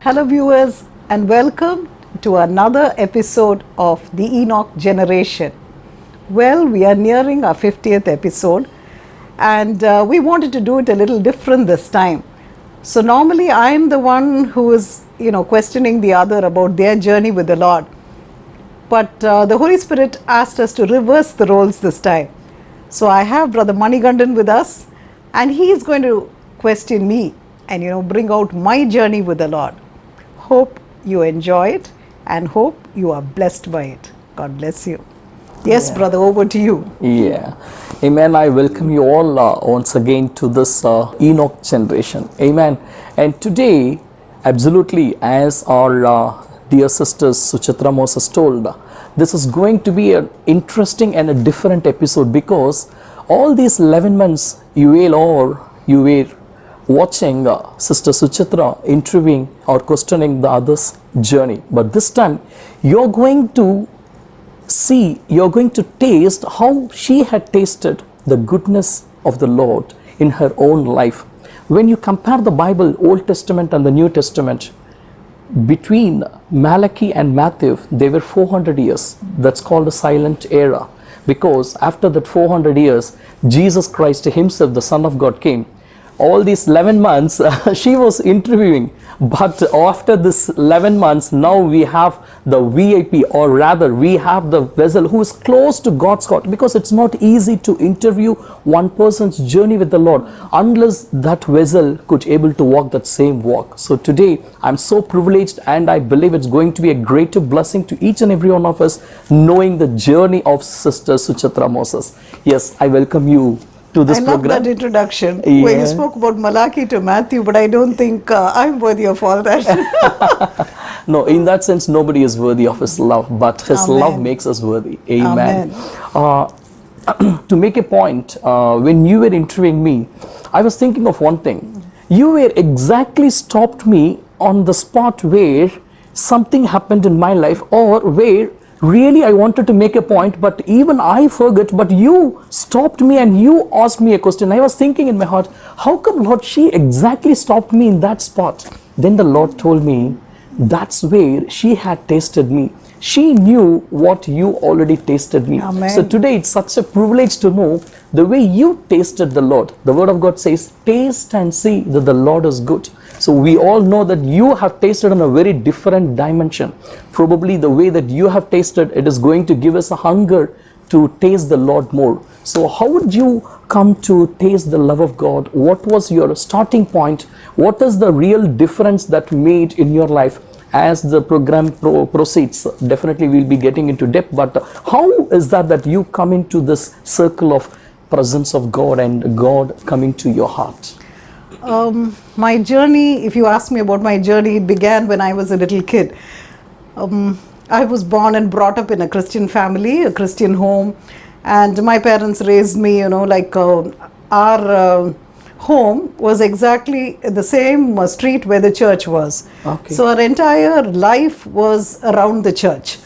Hello, viewers, and welcome to another episode of the Enoch Generation. Well, we are nearing our 50th episode, and we wanted to do it a little different this time. So, normally I'm the one who is, questioning the other about their journey with the Lord. But the Holy Spirit asked us to reverse the roles this time. So, I have Brother Manigandan with us, and he is going to question me and, bring out my journey with the Lord. Hope you enjoy it and hope you are blessed by it. God bless you. Yes, brother, over to you. Yeah. Amen. I welcome you all once again to this Enoch generation. Amen. And today, absolutely, as our dear sisters Suchitra Moses told, this is going to be an interesting and a different episode because all these 11 months you were watching Sister Suchitra interviewing or questioning the other's journey. But this time, you're going to taste how she had tasted the goodness of the Lord in her own life. When you compare the Bible, Old Testament and the New Testament, between Malachi and Matthew, they were 400 years. That's called a silent era. Because after that 400 years, Jesus Christ himself, the Son of God, came. All these 11 months she was interviewing, but after this 11 months now we have the VIP, or rather we have the vessel who is close to God's heart, because it's not easy to interview one person's journey with the Lord unless that vessel could able to walk that same walk. So today I'm so privileged, and I believe it's going to be a greater blessing to each and every one of us knowing the journey of Sister Suchitra Moses. Yes, I welcome you to this program. I love that introduction where you spoke about Malachi to Matthew, but I don't think I'm worthy of all that. No, in that sense, nobody is worthy of his love, but his Amen. Love makes us worthy. Amen. Amen. To make a point, when you were interviewing me, I was thinking of one thing. You were exactly stopped me on the spot where something happened in my life, or where really I wanted to make a point, but even I forgot, but you stopped me and you asked me a question. I was thinking in my heart, how come Lord, she exactly stopped me in that spot? Then the Lord told me, that's where she had tasted me. She knew what you already tasted me. Amen. So today it's such a privilege to know the way you tasted the Lord. The word of God says, taste and see that the Lord is good. So we all know that you have tasted in a very different dimension. Probably the way that you have tasted, it is going to give us a hunger to taste the Lord more. So how would you come to taste the love of God? What was your starting point? What is the real difference that made in your life? As the program proceeds, definitely we'll be getting into depth, but how is that you come into this circle of presence of God and God coming to your heart? My journey, if you ask me about my journey, it began when I was a little kid. I was born and brought up in a Christian family, a Christian home, and my parents raised me, our home was exactly the same street where the church was. Okay. So our entire life was around the church.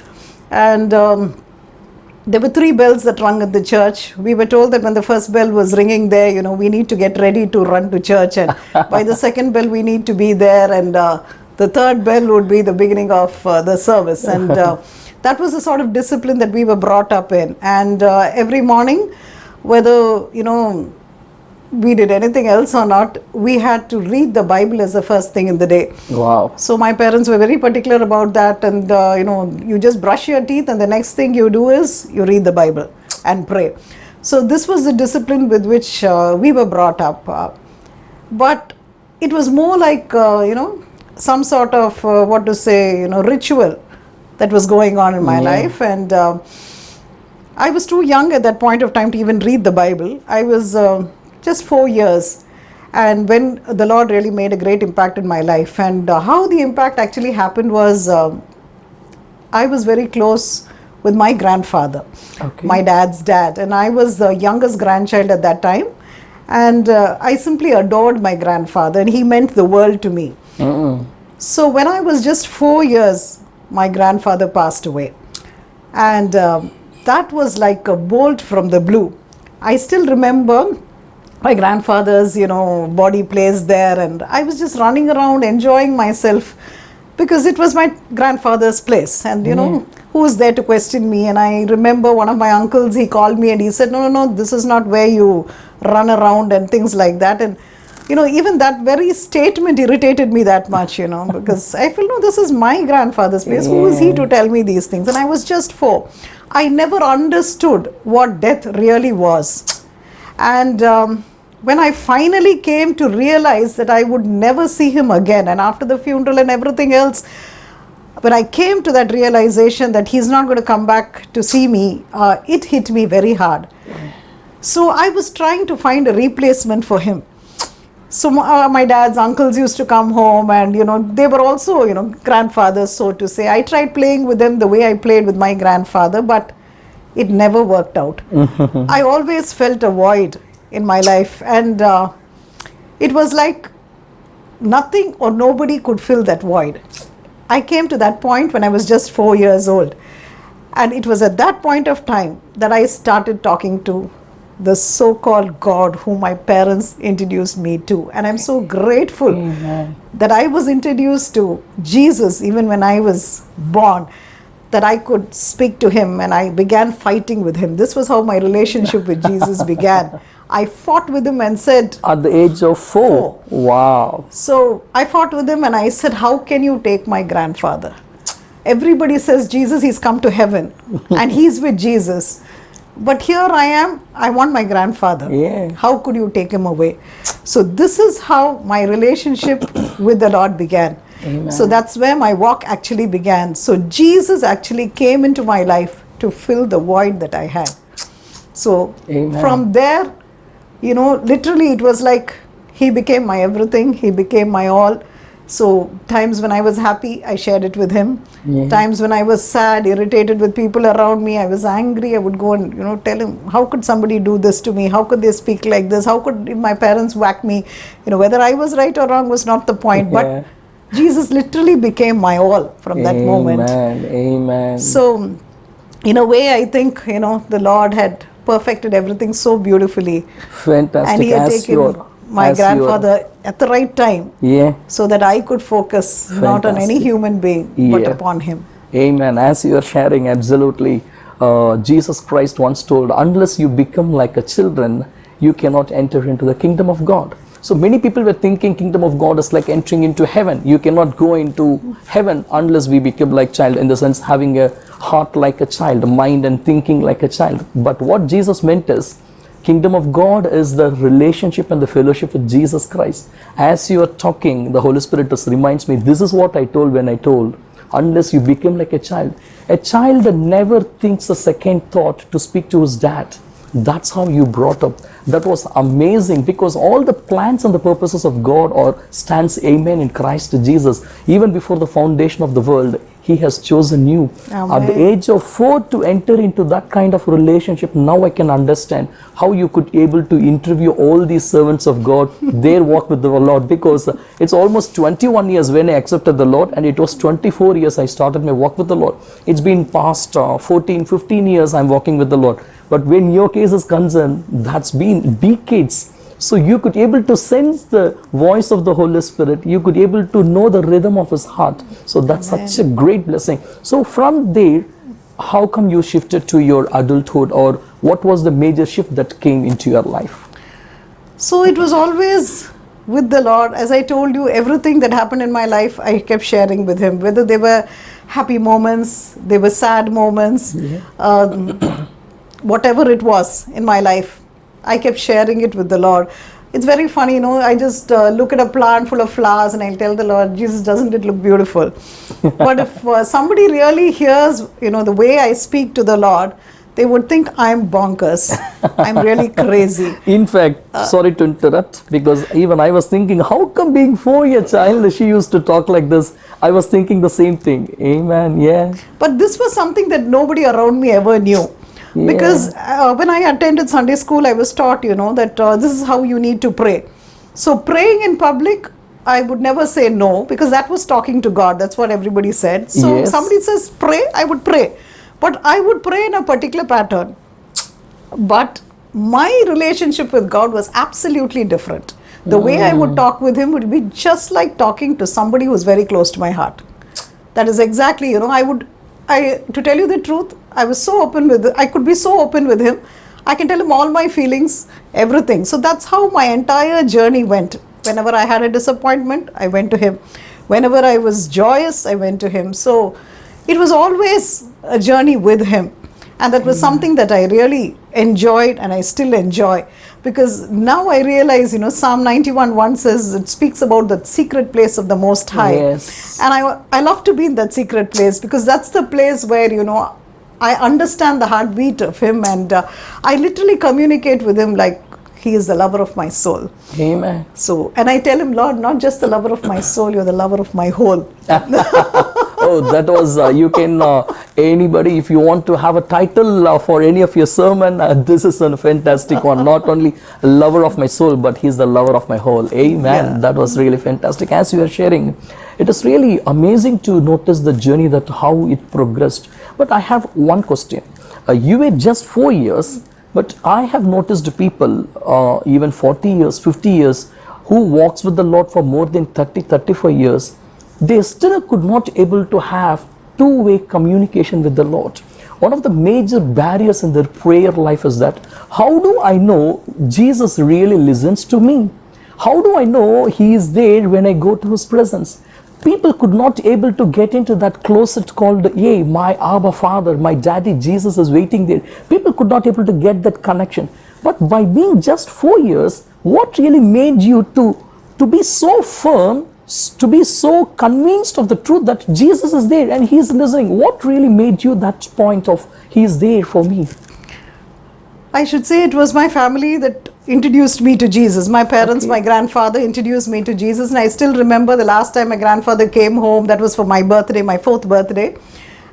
And there were 3 bells that rung at the church. We were told that when the first bell was ringing there, we need to get ready to run to church. And by the second bell, we need to be there. And the third bell would be the beginning of the service. And that was the sort of discipline that we were brought up in. And every morning, whether, we did anything else or not, we had to read the Bible as the first thing in the day. Wow. So my parents were very particular about that, and you just brush your teeth and the next thing you do is you read the Bible and pray. So this was the discipline with which we were brought up. But it was more like, some sort of, ritual that was going on in my life. And I was too young at that point of time to even read the Bible. I was just 4 years, and when the Lord really made a great impact in my life. And how the impact actually happened was, I was very close with my grandfather, my dad's dad, and I was the youngest grandchild at that time, and I simply adored my grandfather, and he meant the world to me. So when I was just 4 years, my grandfather passed away, and that was like a bolt from the blue. I still remember my grandfather's, body placed there, and I was just running around enjoying myself. because it was my grandfather's place, and you know, who was there to question me? And I remember one of my uncles, he called me and he said, no, this is not where you run around and things like that. And you know, even that very statement irritated me that much, you know, because I feel, no, this is my grandfather's place. Who is he to tell me these things? And I was just 4. I never understood what death really was. And when I finally came to realize that I would never see him again, and after the funeral and everything else, when I came to that realization that he's not going to come back to see me, it hit me very hard. So I was trying to find a replacement for him. So my dad's uncles used to come home, and you know, they were also, you know, grandfathers, so to say. I tried playing with them the way I played with my grandfather, but it never worked out. I always felt a void in my life, and it was like nothing or nobody could fill that void. I came to that point when I was just 4 years old, and it was at that point of time that I started talking to the so-called God whom my parents introduced me to. And I'm so grateful that I was introduced to Jesus even when I was born, that I could speak to him, and I began fighting with him. This was how my relationship with Jesus began. I fought with him and said... At the age of 4? Wow. So I fought with him and I said, how can you take my grandfather? Everybody says Jesus, he's come to heaven and he's with Jesus. But here I am, I want my grandfather. How could you take him away? So this is how my relationship with the Lord began. Amen. So that's where my walk actually began. So Jesus actually came into my life to fill the void that I had. So from there, you know, literally it was like he became my everything. He became my all. So times when I was happy, I shared it with him. Times when I was sad, irritated with people around me, I was angry, I would go and, you know, tell him, how could somebody do this to me? How could they speak like this? How could my parents whack me? You know, whether I was right or wrong was not the point. But Jesus literally became my all from that moment. Amen. So in a way, I think, you know, the Lord had perfected everything so beautifully. Fantastic. And he had taken my grandfather at the right time, so that I could focus not on any human being, but upon him. Amen. As you are sharing, absolutely, Jesus Christ once told, unless you become like a children, you cannot enter into the kingdom of God. So many people were thinking kingdom of God is like entering into heaven. You cannot go into heaven unless we become like child, in the sense having a heart like a child, a mind and thinking like a child. But what Jesus meant is, kingdom of God is the relationship and the fellowship with Jesus Christ. As you are talking, the Holy Spirit just reminds me, this is what I told when I told, unless you become like a child. A child never thinks a second thought to speak to his dad. That's how you brought up. That was amazing, because all the plans and the purposes of God stands amen in Christ Jesus. Even before the foundation of the world, he has chosen you. Amen. At the age of 4 to enter into that kind of relationship. Now I can understand how you could able to interview all these servants of God, their walk with the Lord, because it's almost 21 years when I accepted the Lord, and it was 24 years I started my walk with the Lord. It's been past 14, 15 years I'm walking with the Lord. But when your case is concerned, that's been decades. So you could able to sense the voice of the Holy Spirit. You could able to know the rhythm of his heart. So that's such a great blessing. So from there, how come you shifted to your adulthood, or what was the major shift that came into your life? So it was always with the Lord. As I told you, everything that happened in my life, I kept sharing with him. Whether they were happy moments, they were sad moments, whatever it was in my life, I kept sharing it with the Lord. It's very funny, you know, I just look at a plant full of flowers and I'll tell the Lord, Jesus, doesn't it look beautiful? But if somebody really hears, you know, the way I speak to the Lord, they would think I'm bonkers. I'm really crazy. In fact, sorry to interrupt, because even I was thinking, how come being 4-year child, she used to talk like this? I was thinking the same thing. Amen. Yeah. But this was something that nobody around me ever knew. Because when I attended Sunday school, I was taught, you know, that this is how you need to pray. So praying in public, I would never say no, because that was talking to God. That's what everybody said. So somebody says pray, I would pray. But I would pray in a particular pattern. But my relationship with God was absolutely different. The way I would talk with him would be just like talking to somebody who's very close to my heart. That is exactly, to tell you the truth, I could be so open with him. I can tell him all my feelings, everything. So that's how my entire journey went. Whenever I had a disappointment, I went to him. Whenever I was joyous, I went to him. So it was always a journey with him. And that was something that I really enjoyed, and I still enjoy. Because now I realize, Psalm 91:1 says, it speaks about the secret place of the Most High. Yes. And I love to be in that secret place, because that's the place where, I understand the heartbeat of him, and I literally communicate with him like he is the lover of my soul. Amen. So, and I tell him, Lord, not just the lover of my soul, you're the lover of my whole. Oh, that was, you can, anybody, if you want to have a title for any of your sermon, this is a fantastic one. Not only lover of my soul, but he's the lover of my whole. Amen. Yeah. That was really fantastic. As you are sharing, it is really amazing to notice the journey, that how it progressed. But I have one question. You were just 4 years, but I have noticed people, even 40 years, 50 years, who walks with the Lord for more than 30, 35 years, they still could not able to have two-way communication with the Lord. One of the major barriers in their prayer life is that, how do I know Jesus really listens to me? How do I know he is there when I go to his presence? People could not able to get into that closet called, hey, my Abba Father, my daddy Jesus is waiting there. People could not able to get that connection. But by being just 4 years, what really made you to be so firm, to be so convinced of the truth that Jesus is there and he is listening? What really made you that point of, he is there for me? I should say it was my family that introduced me to Jesus. My parents, Okay. my grandfather introduced me to Jesus, and I still remember the last time my grandfather came home. That was for my birthday, my 4th birthday,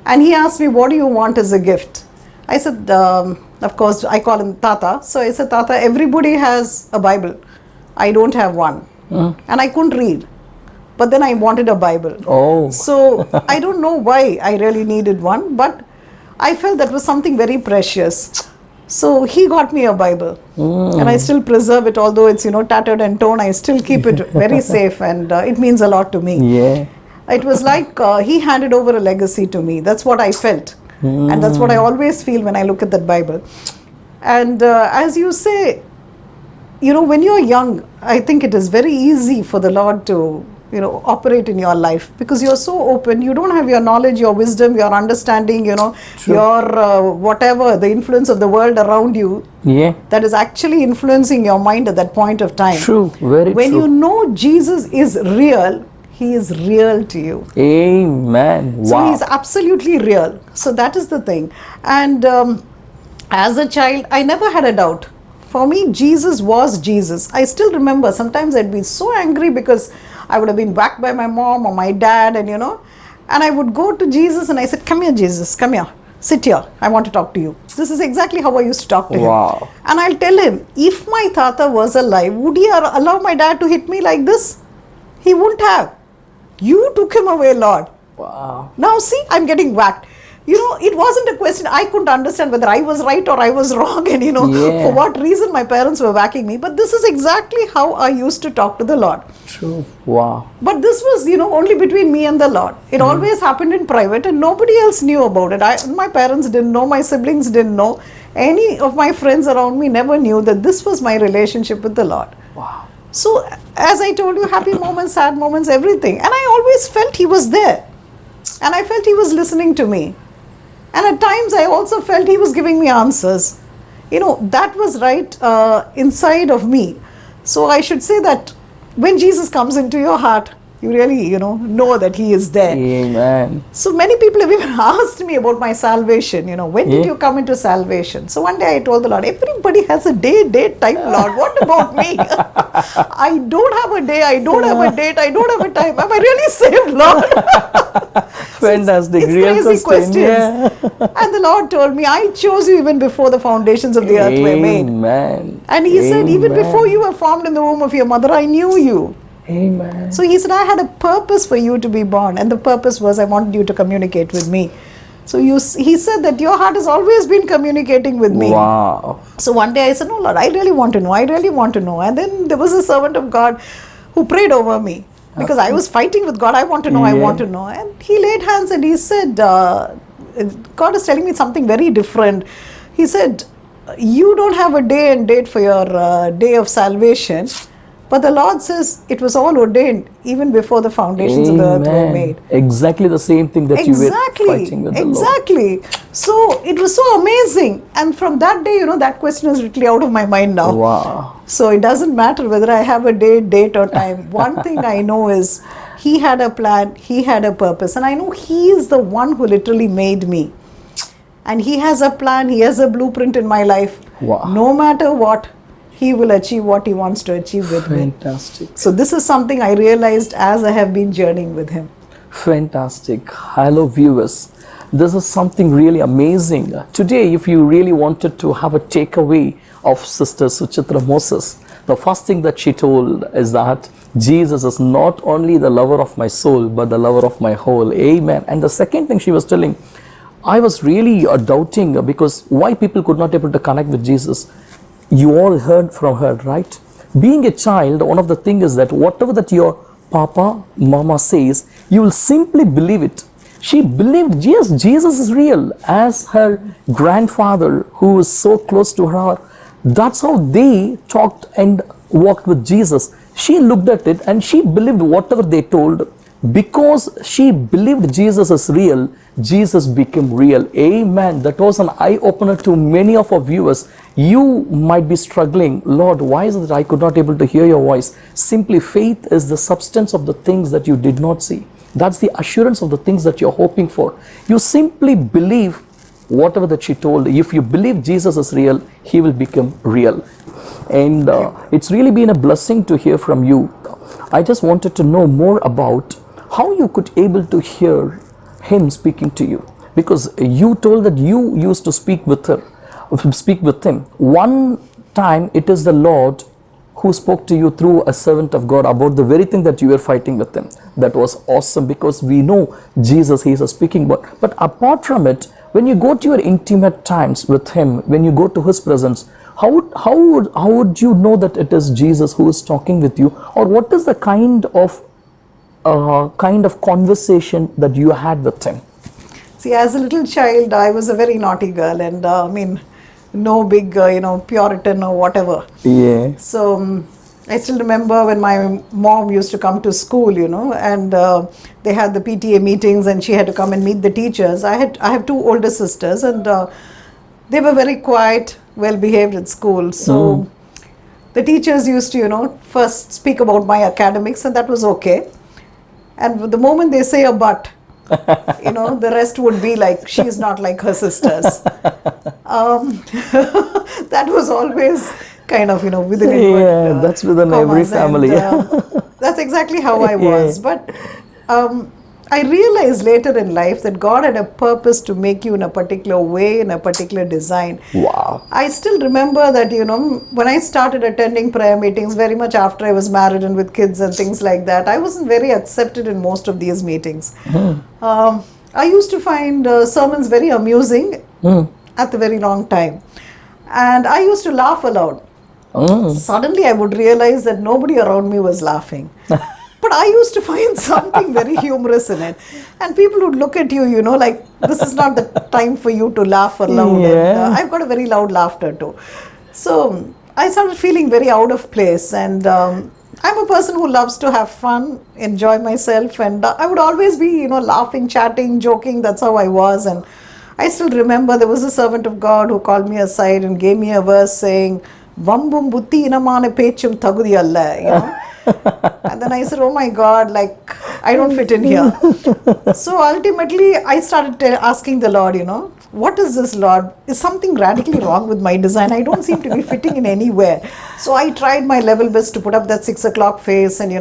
and he asked me, what do you want as a gift? I said, of course, I call him Tata. So I said, Tata, everybody has a Bible. I don't have one. And I couldn't read. But then I wanted a Bible. Oh. So I don't know why I really needed one, but I felt that was something very precious. So he got me a Bible, and I still preserve it, although it's tattered and torn. I still keep it very safe, and it means a lot to me. Yeah. It was like he handed over a legacy to me. That's what I felt, and that's what I always feel when I look at that Bible. And as you say, when you're young, I think it is very easy for the Lord to operate in your life, because you're so open. You don't have your knowledge, your wisdom, your understanding, your whatever, the influence of the world around you, Yeah. that is actually influencing your mind at that point of time. True. Very When true. you know Jesus is real, he is real to you. Amen. Wow. So he's absolutely real. So that is the thing. And as a child, I never had a doubt. For me, Jesus was Jesus. I still remember sometimes I'd be so angry because I would have been whacked by my mom or my dad, and I would go to Jesus and I said, come here, Jesus, come here, sit here, I want to talk to you. This is exactly how I used to talk to Wow. him. And I'll tell him, if my Tata was alive, would he allow my dad to hit me like this? He wouldn't have. You took him away, Lord. Wow. Now see, I'm getting whacked. It wasn't a question. I couldn't understand whether I was right or I was wrong, and Yeah. for what reason my parents were whacking me. But this is exactly how I used to talk to the Lord. True. Wow. But this was, only between me and the Lord. It always happened in private, and nobody else knew about it. My parents didn't know, my siblings didn't know. Any of my friends around me never knew that this was my relationship with the Lord. Wow. So, as I told you, happy moments, sad moments, everything. And I always felt he was there. And I felt he was listening to me. And at times I also felt he was giving me answers. That was right inside of me. So I should say that when Jesus comes into your heart, you really, know that he is there. Amen. So many people have even asked me about my salvation. When did Yeah. you come into salvation? So one day I told the Lord, everybody has a date, time, Lord. What about me? I don't have a day, I don't have a date, I don't have a time. Am I really saved, Lord? Fantastic. It's Real crazy question. questions. And the Lord told me, I chose you even before the foundations of the earth were made. Amen. And he said, even Amen. before you were formed in the womb of your mother, I knew you. Amen. So he said, I had a purpose for you to be born, and the purpose was I wanted you to communicate with me. So he said that your heart has always been communicating with me. Wow. So one day I said, no, Lord, I really want to know. I really want to know. And then there was a servant of God who prayed over me. because I was fighting with God. I want to know, I Yeah. want to know. And He laid hands and He said, God is telling me something very different. He said, you don't have a day and date for your day of salvation. But the Lord says it was all ordained even before the foundations of the earth were made. Exactly the same thing that you were fighting with the Lord. Exactly. So it was so amazing. And from that day, that question is literally out of my mind now. Wow. So it doesn't matter whether I have a date or time. One thing I know is He had a plan, He had a purpose. And I know He is the one who literally made me. And He has a plan, He has a blueprint in my life. Wow. No matter what, He will achieve what He wants to achieve with me. Fantastic. So this is something I realized as I have been journeying with Him. Fantastic. Hello viewers. This is something really amazing. Today, if you really wanted to have a takeaway of Sister Suchitra Moses, the first thing that she told is that Jesus is not only the lover of my soul, but the lover of my whole. Amen. And the second thing she was telling, I was really doubting because why people could not able to connect with Jesus. You all heard from her, right? Being a child, one of the things is that whatever that your papa, mama says, you will simply believe it. She believed, yes, Jesus is real. As her grandfather, who was so close to her, that's how they talked and walked with Jesus. She looked at it and she believed whatever they told. Because she believed Jesus is real, Jesus became real. Amen. That was an eye-opener to many of our viewers. You might be struggling, Lord, why is it that I could not able to hear your voice? Simply, faith is the substance of the things that you did not see. That's the assurance of the things that you're hoping for. You simply believe whatever that she told. If you believe Jesus is real, He will become real. And it's really been a blessing to hear from you. I just wanted to know more about how you could able to hear Him speaking to you, because you told that you used to speak with Him. One time it is the Lord who spoke to you through a servant of God about the very thing that you were fighting with Him. That was awesome, because we know Jesus, He is a speaking word. But apart from it, when you go to your intimate times with Him, when you go to His presence, how would you know that it is Jesus who is talking with you, or what is the kind of conversation that you had with Him? See, as a little child, I was a very naughty girl, and no big, Puritan or whatever. Yeah. So I still remember when my mom used to come to school, and they had the PTA meetings, and she had to come and meet the teachers. I have two older sisters, and they were very quiet, well behaved at school. So the teachers used to, first speak about my academics, and that was okay. And the moment they say a but, the rest would be like, she's not like her sisters. That was always kind of, within Yeah, that's within every family. That's exactly how I was. But I realized later in life that God had a purpose to make you in a particular way, in a particular design. Wow. I still remember that, when I started attending prayer meetings, very much after I was married and with kids and things like that, I wasn't very accepted in most of these meetings. I used to find sermons very amusing at the very long time. And I used to laugh aloud. Suddenly I would realize that nobody around me was laughing. But I used to find something very humorous in it. And people would look at you, like, this is not the time for you to laugh aloud. Yeah. And, I've got a very loud laughter too. So I started feeling very out of place. And I'm a person who loves to have fun, enjoy myself. And I would always be, laughing, chatting, joking. That's how I was. And I still remember there was a servant of God who called me aside and gave me a verse saying, Vambum butti inamane pechum thagudi alla, And then I said, oh my God, like, I don't fit in here. So ultimately, I started asking the Lord, what is this, Lord? Is something radically wrong with my design? I don't seem to be fitting in anywhere. So I tried my level best to put up that 6 o'clock face and,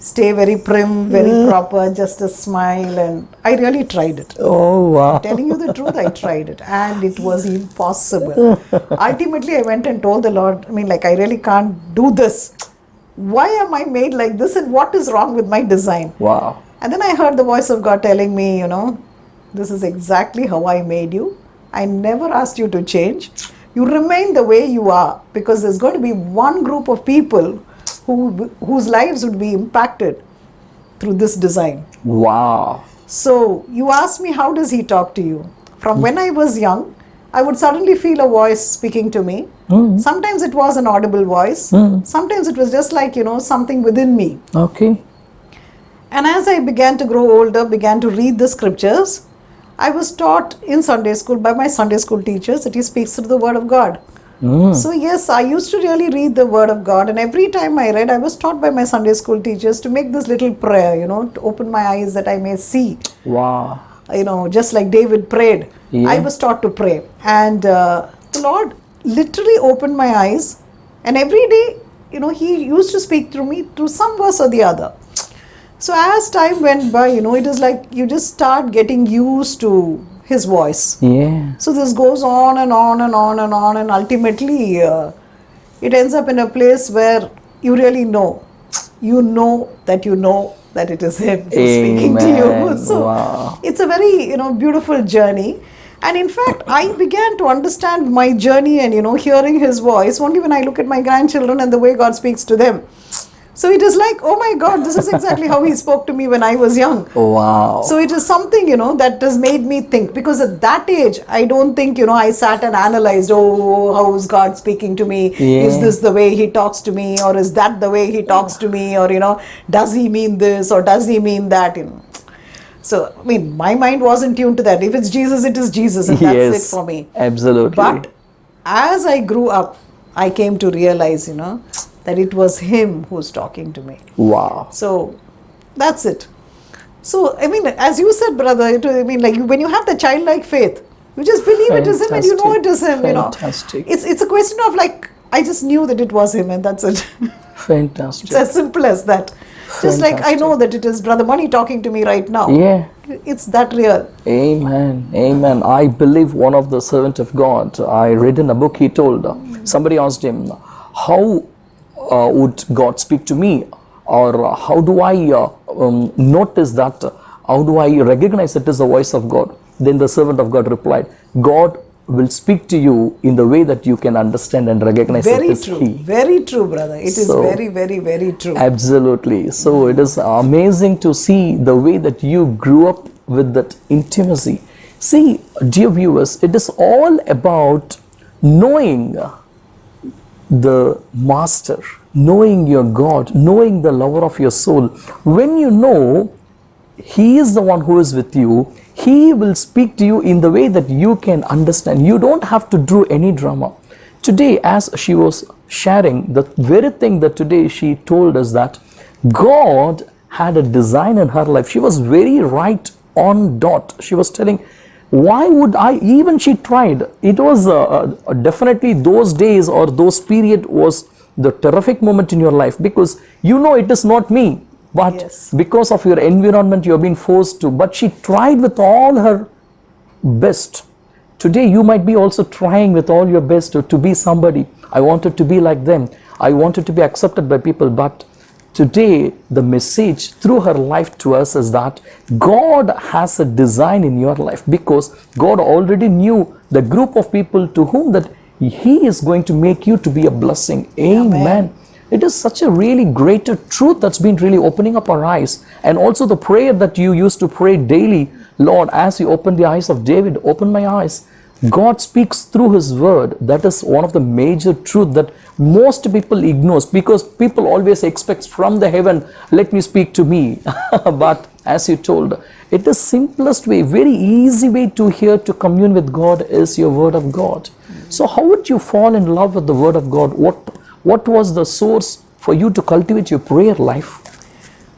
stay very prim, very proper, just a smile. And I really tried it. Oh, wow. Telling you the truth, I tried it. And it was impossible. Ultimately, I went and told the Lord, I really can't do this. Why am I made like this, and what is wrong with my design? Wow. And then I heard the voice of God telling me, this is exactly how I made you. I never asked you to change. You remain the way you are, because there's going to be one group of people whose lives would be impacted through this design. Wow. So you ask me, how does he talk to you? From when I was young, I would suddenly feel a voice speaking to me. Sometimes it was an audible voice. Sometimes it was just like, something within me. Okay. And as I began to grow older, began to read the scriptures, I was taught in Sunday school by my Sunday school teachers that he speaks through the word of God. So yes, I used to really read the word of God, and every time I read, I was taught by my Sunday school teachers to make this little prayer, to open my eyes that I may see. Wow. Just like David prayed, Yeah. I was taught to pray. And the Lord literally opened my eyes, and every day, he used to speak through me through some verse or the other. So as time went by, it is like you just start getting used to his voice. Yeah. So this goes on and on and on and on, and ultimately it ends up in a place where you really know that it is him who's speaking to you. Amen. So Wow. it's a very beautiful journey. And in fact, I began to understand my journey and hearing his voice only when I look at my grandchildren and the way God speaks to them. So it is like, oh my God, this is exactly how he spoke to me when I was young. Wow. So it is something, that has made me think, because at that age, I don't think, I sat and analyzed, how is God speaking to me? Yeah. Is this the way he talks to me? Or is that the way he talks to me? Or, does he mean this or does he mean that? So, my mind wasn't tuned to that. If it's Jesus, it is Jesus, and that's Yes, it for me. absolutely. But as I grew up, I came to realize, that it was him who's talking to me. Wow. So that's it. So, as you said, brother, when you have the childlike faith, you just believe it is him and you know it is him, Fantastic. It's a question of I just knew that it was him, and that's it. Fantastic. It's as simple as that. Just like I know that it is Brother Mani talking to me right now. Yeah. It's that real. Amen. Amen. I believe one of the servant of God, I read in a book, he told, somebody asked him, how would God speak to me? Or how do I notice that? How do I recognize it is the voice of God? Then the servant of God replied, God will speak to you in the way that you can understand and recognize it Very is true. He. Very true, brother. It is So- very, very, very true. Absolutely. So it is amazing to see the way that you grew up with that intimacy. See, dear viewers, it is all about knowing the Master, knowing your God, knowing the lover of your soul. When you know He is the one who is with you, He will speak to you in the way that you can understand. You don't have to do any drama. Today, as she was sharing, the very thing that today she told us that God had a design in her life. She was very right on dot. She was telling, why would I, even she tried. It was definitely those days or those period was the terrific moment in your life, because it is not me. But Yes. because of your environment, you have been forced to. But she tried with all her best. Today, you might be also trying with all your best to be somebody. I wanted to be like them. I wanted to be accepted by people. But today, the message through her life to us is that God has a design in your life, because God already knew the group of people to whom that He is going to make you to be a blessing. Amen. It is such a really greater truth that's been really opening up our eyes. And also the prayer that you used to pray daily, Lord, as you open the eyes of David, open my eyes. God speaks through His word. That is one of the major truth that most people ignore, because people always expect from the heaven, let me speak to me. But as you told, it is simplest way, very easy way to hear, to commune with God is your word of God. So how would you fall in love with the word of God? What was the source for you to cultivate your prayer life?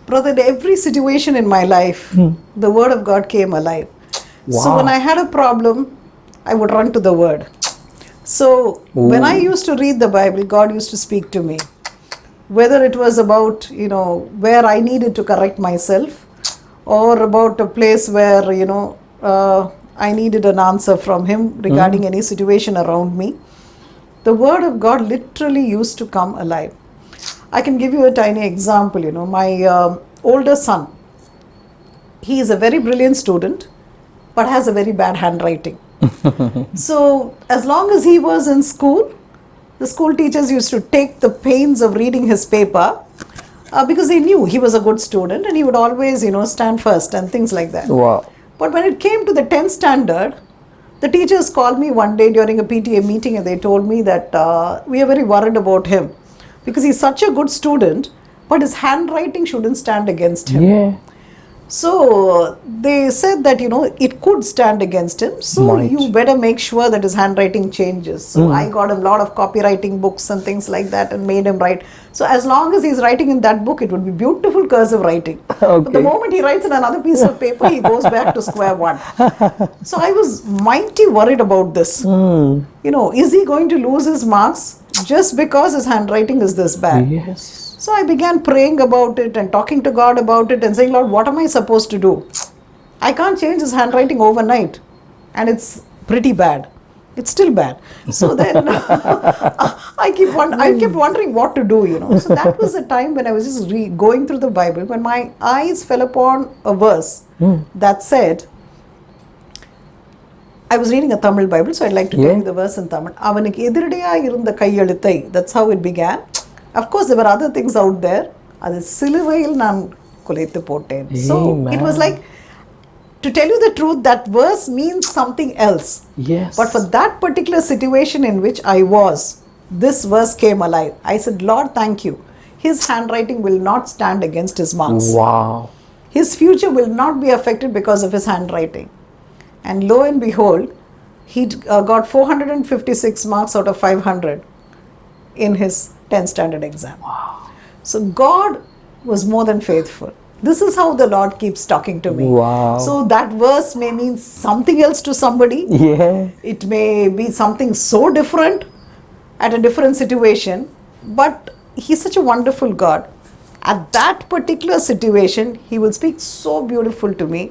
Brother, in every situation in my life, the word of God came alive. So Wow. when I had a problem, I would run to the word. So when I used to read the Bible, God used to speak to me. Whether it was about, where I needed to correct myself, or about a place where, I needed an answer from Him regarding any situation around me. The word of God literally used to come alive. I can give you a tiny example. My older son, he is a very brilliant student, but has a very bad handwriting. So as long as he was in school, the school teachers used to take the pains of reading his paper because they knew he was a good student and he would always, stand first and things like that. Wow. But when it came to the 10th standard, the teachers called me one day during a PTA meeting and they told me that we are very worried about him because he's such a good student, but his handwriting shouldn't stand against him. Yeah. So they said that, it could stand against him. So Might. you better make sure that his handwriting changes. So I got a lot of copywriting books and things like that and made him write. So as long as he's writing in that book, it would be beautiful cursive writing. But the Okay. moment he writes in another piece of paper, he goes back to square one. So I was mighty worried about this. Is he going to lose his marks just because his handwriting is this bad? Yes. So I began praying about it and talking to God about it and saying, Lord, what am I supposed to do? I can't change his handwriting overnight. And it's pretty bad. It's still bad. So then I kept wondering what to do, So that was the time when I was just going through the Bible, when my eyes fell upon a verse that said, I was reading a Tamil Bible, so I'd like to tell you the verse in Tamil. அவனுக்கு எதிரடையா இருந்த கையெழுத்தை, that's how it began. Of course, there were other things out there. அது சிலுவையில் நான் குலைத்து போட்டேன். So it was like, to tell you the truth, that verse means something else. Yes. But for that particular situation in which I was, this verse came alive. I said, Lord, thank you. His handwriting will not stand against his marks. Wow. His future will not be affected because of his handwriting. And lo and behold, he got 456 marks out of 500 in his 10th standard exam. Wow. So God was more than faithful. This is how the Lord keeps talking to me. Wow. So that verse may mean something else to somebody. Yeah. It may be something so different at a different situation. But He's such a wonderful God. At that particular situation, He will speak so beautiful to me,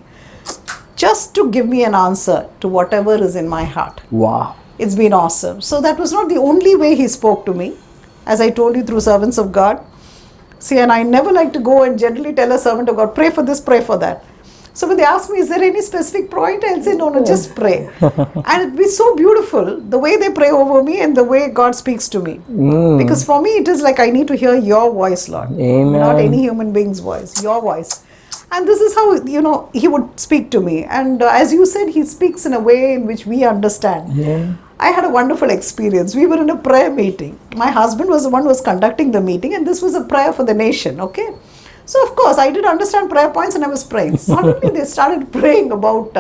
just to give me an answer to whatever is in my heart. Wow. It's been awesome. So that was not the only way He spoke to me. As I told you, through servants of God. See, and I never like to go and generally tell a servant of God, pray for this, pray for that. So when they ask me, is there any specific point? I'll say, no, just pray. And it'd be so beautiful, the way they pray over me and the way God speaks to me. Because for me, it is like I need to hear your voice, Lord. Amen. Not any human being's voice, your voice. And this is how, He would speak to me. And as you said, He speaks in a way in which we understand. Yeah. I had a wonderful experience. We were in a prayer meeting. My husband was the one who was conducting the meeting, and this was a prayer for the nation, okay? So, of course, I did understand prayer points and I was praying. Suddenly, they started praying about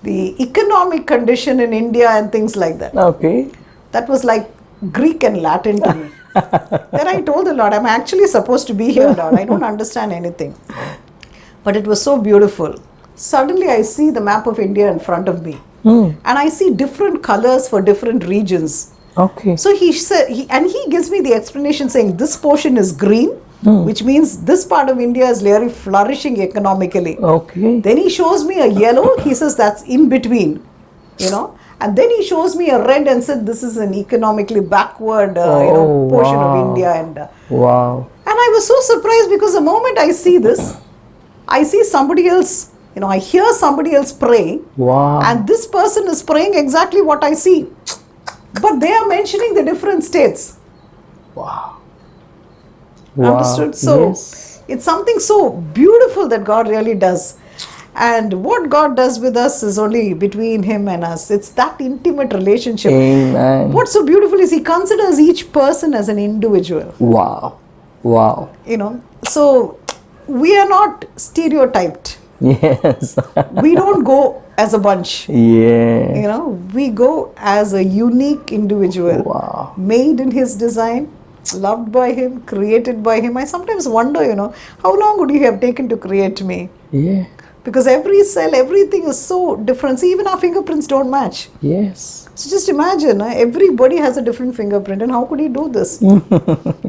the economic condition in India and things like that. Okay. That was like Greek and Latin to me. Then I told the Lord, I'm actually supposed to be here, Lord. I don't understand anything. But it was so beautiful. Suddenly, I see the map of India in front of me. And I see different colors for different regions. Okay. So he said, he gives me the explanation saying this portion is green, which means this part of India is really flourishing economically. Okay. Then he shows me a yellow, he says that's in between, And then he shows me a red and said this is an economically backward portion of India. And wow. And I was so surprised because the moment I see this, I see somebody else. I hear somebody else praying, Wow. and this person is praying exactly what I see. But they are mentioning the different states. Wow. Understood? So, yes. it's something so beautiful that God really does. And what God does with us is only between Him and us. It's that intimate relationship. Amen. What's so beautiful is He considers each person as an individual. Wow. Wow. So we are not stereotyped. Yes. We don't go as a bunch. Yeah. We go as a unique individual. Wow. Made in His design, loved by Him, created by Him. I sometimes wonder, how long would He have taken to create me? Yeah. Because every cell, everything is so different. See, even our fingerprints don't match. Yes. So just imagine, everybody has a different fingerprint, and how could He do this?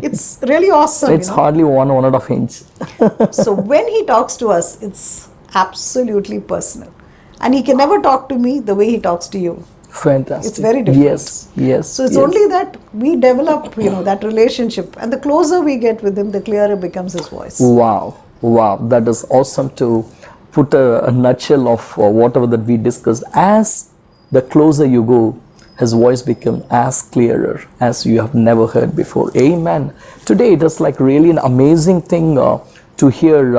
It's really awesome. It's hardly 1/1 inch. So when He talks to us, it's absolutely personal. And He can never talk to me the way He talks to you. Fantastic. It's very different. Yes. Yes. So it's yes. only that we develop, that relationship. And the closer we get with Him, the clearer becomes His voice. Wow. Wow. That is awesome to put a nutshell of whatever that we discussed. As the closer you go, his voice became as clearer as you have never heard before. Amen. Today it is like really an amazing thing to hear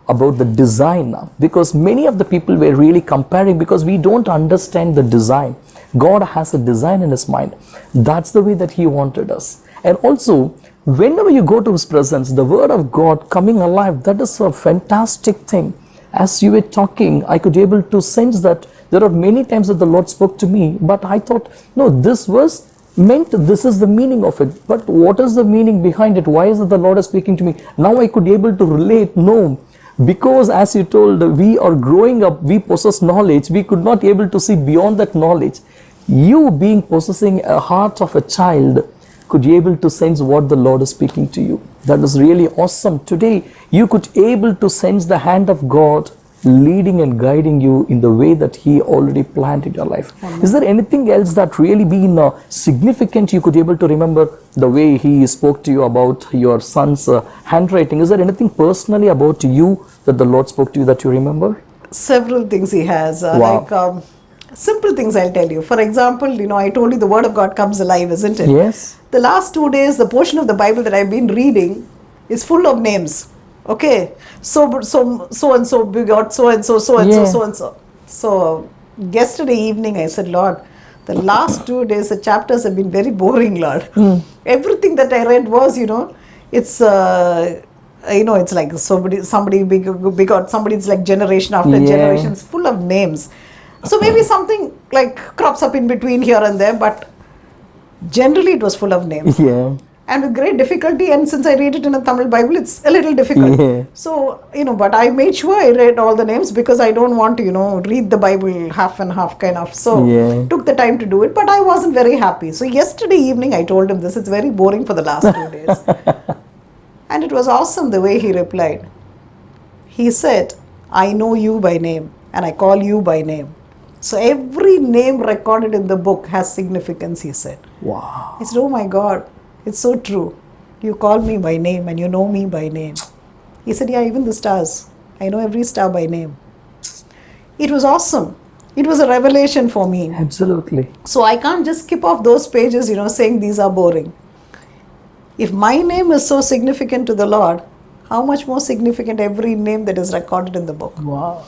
about the design, because many of the people were really comparing, because we don't understand the design. God has a design in his mind. That's the way that he wanted us. And also, whenever you go to his presence, the word of God coming alive, that is a fantastic thing. As you were talking, I could able to sense that there are many times that the Lord spoke to me, but I thought, no, this was meant, this is the meaning of it. But what is the meaning behind it? Why is it the Lord is speaking to me? Now I could able to relate. No, because as you told, we are growing up, we possess knowledge, we could not able to see beyond that knowledge. You being possessing a heart of a child, could be able to sense what the Lord is speaking to you. That is really awesome. Today you could able to sense the hand of God leading and guiding you in the way that he already planned in your life. Amen. Is there anything else that really been significant you could able to remember? The way he spoke to you about your son's handwriting, is there anything personally about you that the Lord spoke to you that you remember? Several things he has. Wow. Simple things I'll tell you. For example, I told you the word of God comes alive, isn't it? Yes. The last 2 days, the portion of the Bible that I've been reading is full of names. Okay, so and so begot so and so, so and so, so and so. So yesterday evening I said, Lord, the last 2 days the chapters have been very boring, Lord. Everything that I read was, it's it's like somebody begot somebody. It's like generation after generations, full of names. So maybe something like crops up in between here and there, but generally it was full of names. Yeah. And with great difficulty, and since I read it in a Tamil Bible, it's a little difficult. Yeah. So, but I made sure I read all the names, because I don't want to, read the Bible half and half kind of. So, took the time to do it, but I wasn't very happy. So, yesterday evening I told him this, it's very boring for the last 2 days. And it was awesome the way he replied. He said, I know you by name and I call you by name. So, every name recorded in the book has significance, he said. Wow. I said, oh my God. It's so true. You call me by name and you know me by name. He said, yeah, even the stars. I know every star by name. It was awesome. It was a revelation for me. Absolutely. So I can't just skip off those pages, saying these are boring. If my name is so significant to the Lord, how much more significant every name that is recorded in the book. Wow.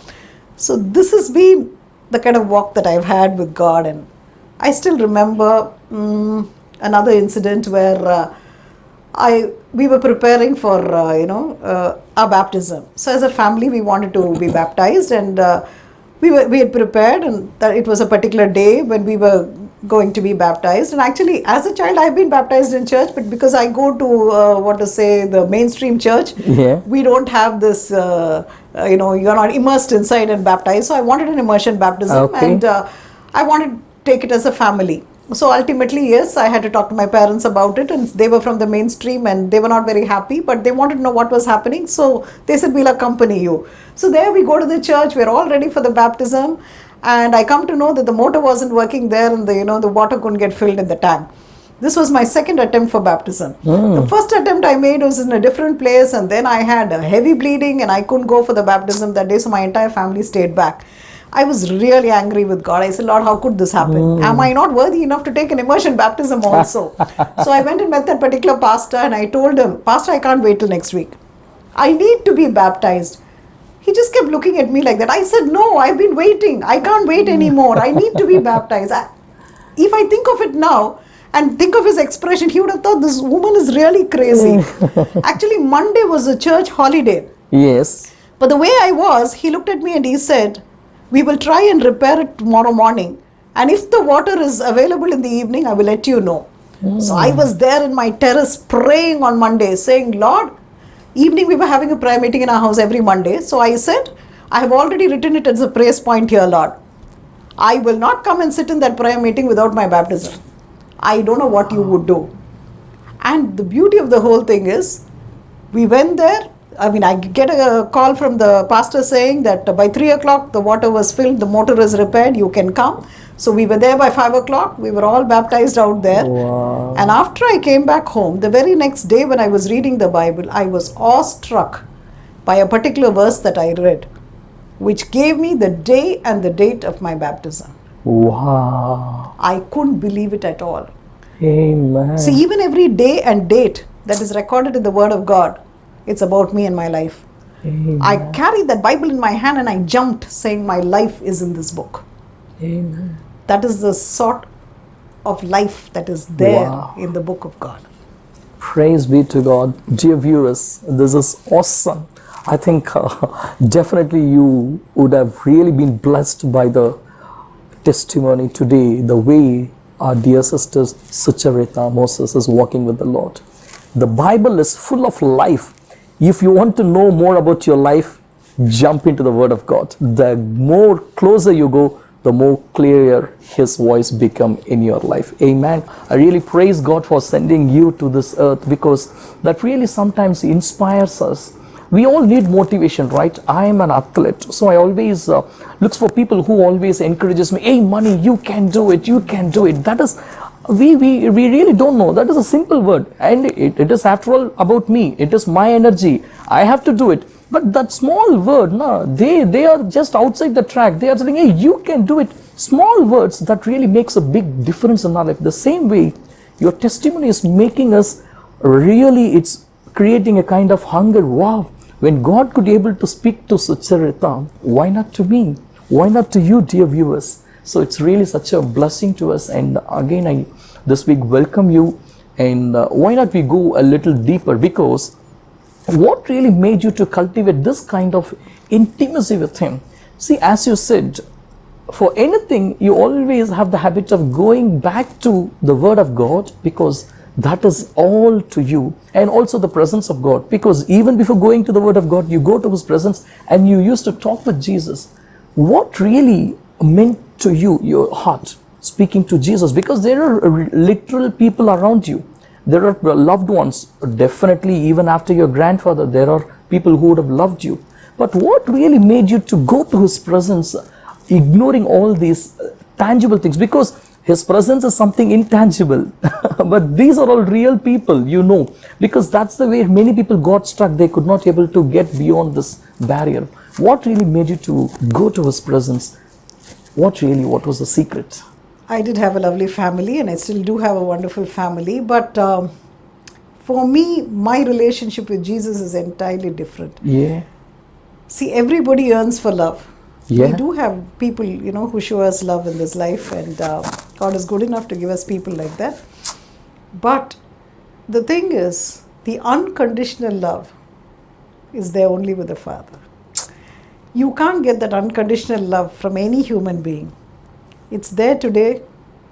So this has been the kind of walk that I've had with God. And I still remember another incident where we were preparing for our baptism. So as a family we wanted to be baptized, and we had prepared, and that it was a particular day when we were going to be baptized. And actually as a child I've been baptized in church, but because I go to the mainstream church, we don't have this you're not immersed inside and baptized. So I wanted an immersion baptism, and I wanted to take it as a family. So ultimately, yes, I had to talk to my parents about it, and they were from the mainstream and they were not very happy, but they wanted to know what was happening. So they said, we'll accompany you. So there we go to the church, we're all ready for the baptism, and I come to know that the motor wasn't working there, and the water couldn't get filled in the tank. This was my second attempt for baptism. The first attempt I made was in a different place, and then I had a heavy bleeding and I couldn't go for the baptism that day, so my entire family stayed back. I was really angry with God. I said, Lord, how could this happen? Am I not worthy enough to take an immersion baptism also? So I went and met that particular pastor, and I told him, Pastor, I can't wait till next week. I need to be baptized. He just kept looking at me like that. I said, no, I've been waiting. I can't wait anymore. I need to be baptized. If I think of it now and think of his expression, he would have thought this woman is really crazy. Actually, Monday was a church holiday. Yes. But the way I was, he looked at me and he said, we will try and repair it tomorrow morning, and if the water is available in the evening, I will let you know. So I was there in my terrace praying on Monday, saying, Lord, evening we were having a prayer meeting in our house every Monday. So I said, I have already written it as a praise point here, Lord. I will not come and sit in that prayer meeting without my baptism. I don't know what you would do. And the beauty of the whole thing is, we went there. I get a call from the pastor saying that by 3 o'clock the water was filled, the motor is repaired, you can come. So we were there by 5 o'clock, we were all baptized out there. Wow. And after I came back home, the very next day when I was reading the Bible, I was awestruck by a particular verse that I read, which gave me the day and the date of my baptism. Wow. I couldn't believe it at all. Amen. See, even every day and date that is recorded in the Word of God, it's about me and my life. Amen. I carried that Bible in my hand and I jumped saying, my life is in this book. Amen. That is the sort of life that is there Wow. in the book of God. Praise be to God. Dear viewers, this is awesome. I think definitely you would have really been blessed by the testimony today, the way our dear sister Sucharita Moses is walking with the Lord. The Bible is full of life. If you want to know more about your life, jump into the Word of God. The more closer you go, the more clearer His voice become in your life. Amen. I really praise God for sending you to this earth, because that really sometimes inspires us. We all need motivation, right? I am an athlete, so I always look for people who always encourages me. Hey, money, you can do it, you can do it. That is, we really don't know. That is a simple word, and it is after all about me. It is my energy. I have to do it. But that small word, no, they are just outside the track. They are saying, hey, you can do it. Small words that really makes a big difference in our life. The same way, your testimony is making us really, it's creating a kind of hunger. Wow, when God could be able to speak to Sucharita, why not to me? Why not to you, dear viewers? So it's really such a blessing to us. And again, I this week welcome you. And why not we go a little deeper? Because what really made you to cultivate this kind of intimacy with Him? See, as you said, for anything, you always have the habit of going back to the Word of God, because that is all to you, and also the presence of God. Because even before going to the Word of God, you go to His presence and you used to talk with Jesus. What really meant to you, your heart, speaking to Jesus? Because there are literal people around you. There are loved ones, definitely even after your grandfather, there are people who would have loved you. But what really made you to go to His presence, ignoring all these tangible things? Because His presence is something intangible, but these are all real people, you know, because that's the way many people got stuck. They could not able to get beyond this barrier. What really made you to go to His presence? What was the secret? I did have a lovely family, and I still do have a wonderful family. But for me, my relationship with Jesus is entirely different. Yeah. See, everybody yearns for love. Yeah. We do have people, who show us love in this life, and God is good enough to give us people like that. But the thing is, the unconditional love is there only with the Father. You can't get that unconditional love from any human being. It's there today,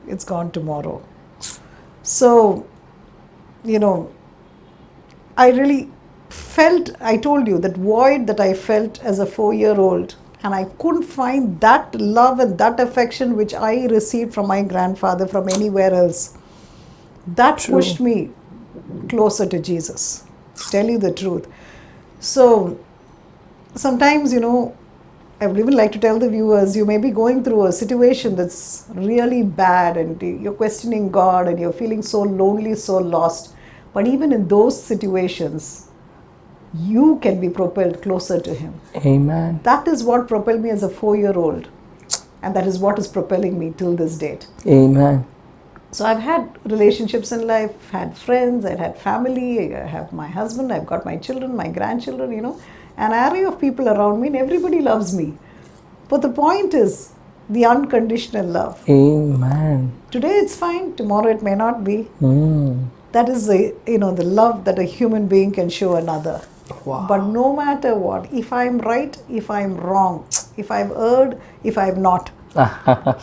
it's gone tomorrow. So, I really felt, I told you, that void that I felt as a 4-year-old, and I couldn't find that love and that affection which I received from my grandfather from anywhere else. That True. pushed me closer to Jesus, to tell you the truth. So, sometimes, I would even like to tell the viewers, you may be going through a situation that's really bad, and you're questioning God, and you're feeling so lonely, so lost. But even in those situations, you can be propelled closer to Him. Amen. That is what propelled me as a 4-year-old. And that is what is propelling me till this date. Amen. So I've had relationships in life, had friends, I've had family, I have my husband, I've got my children, my grandchildren, an array of people around me, and everybody loves me. But the point is the unconditional love. Amen. Today it's fine, tomorrow it may not be. Mm. That is the love that a human being can show another. Wow. But no matter what, if I'm right, if I'm wrong, if I've erred, if I've not,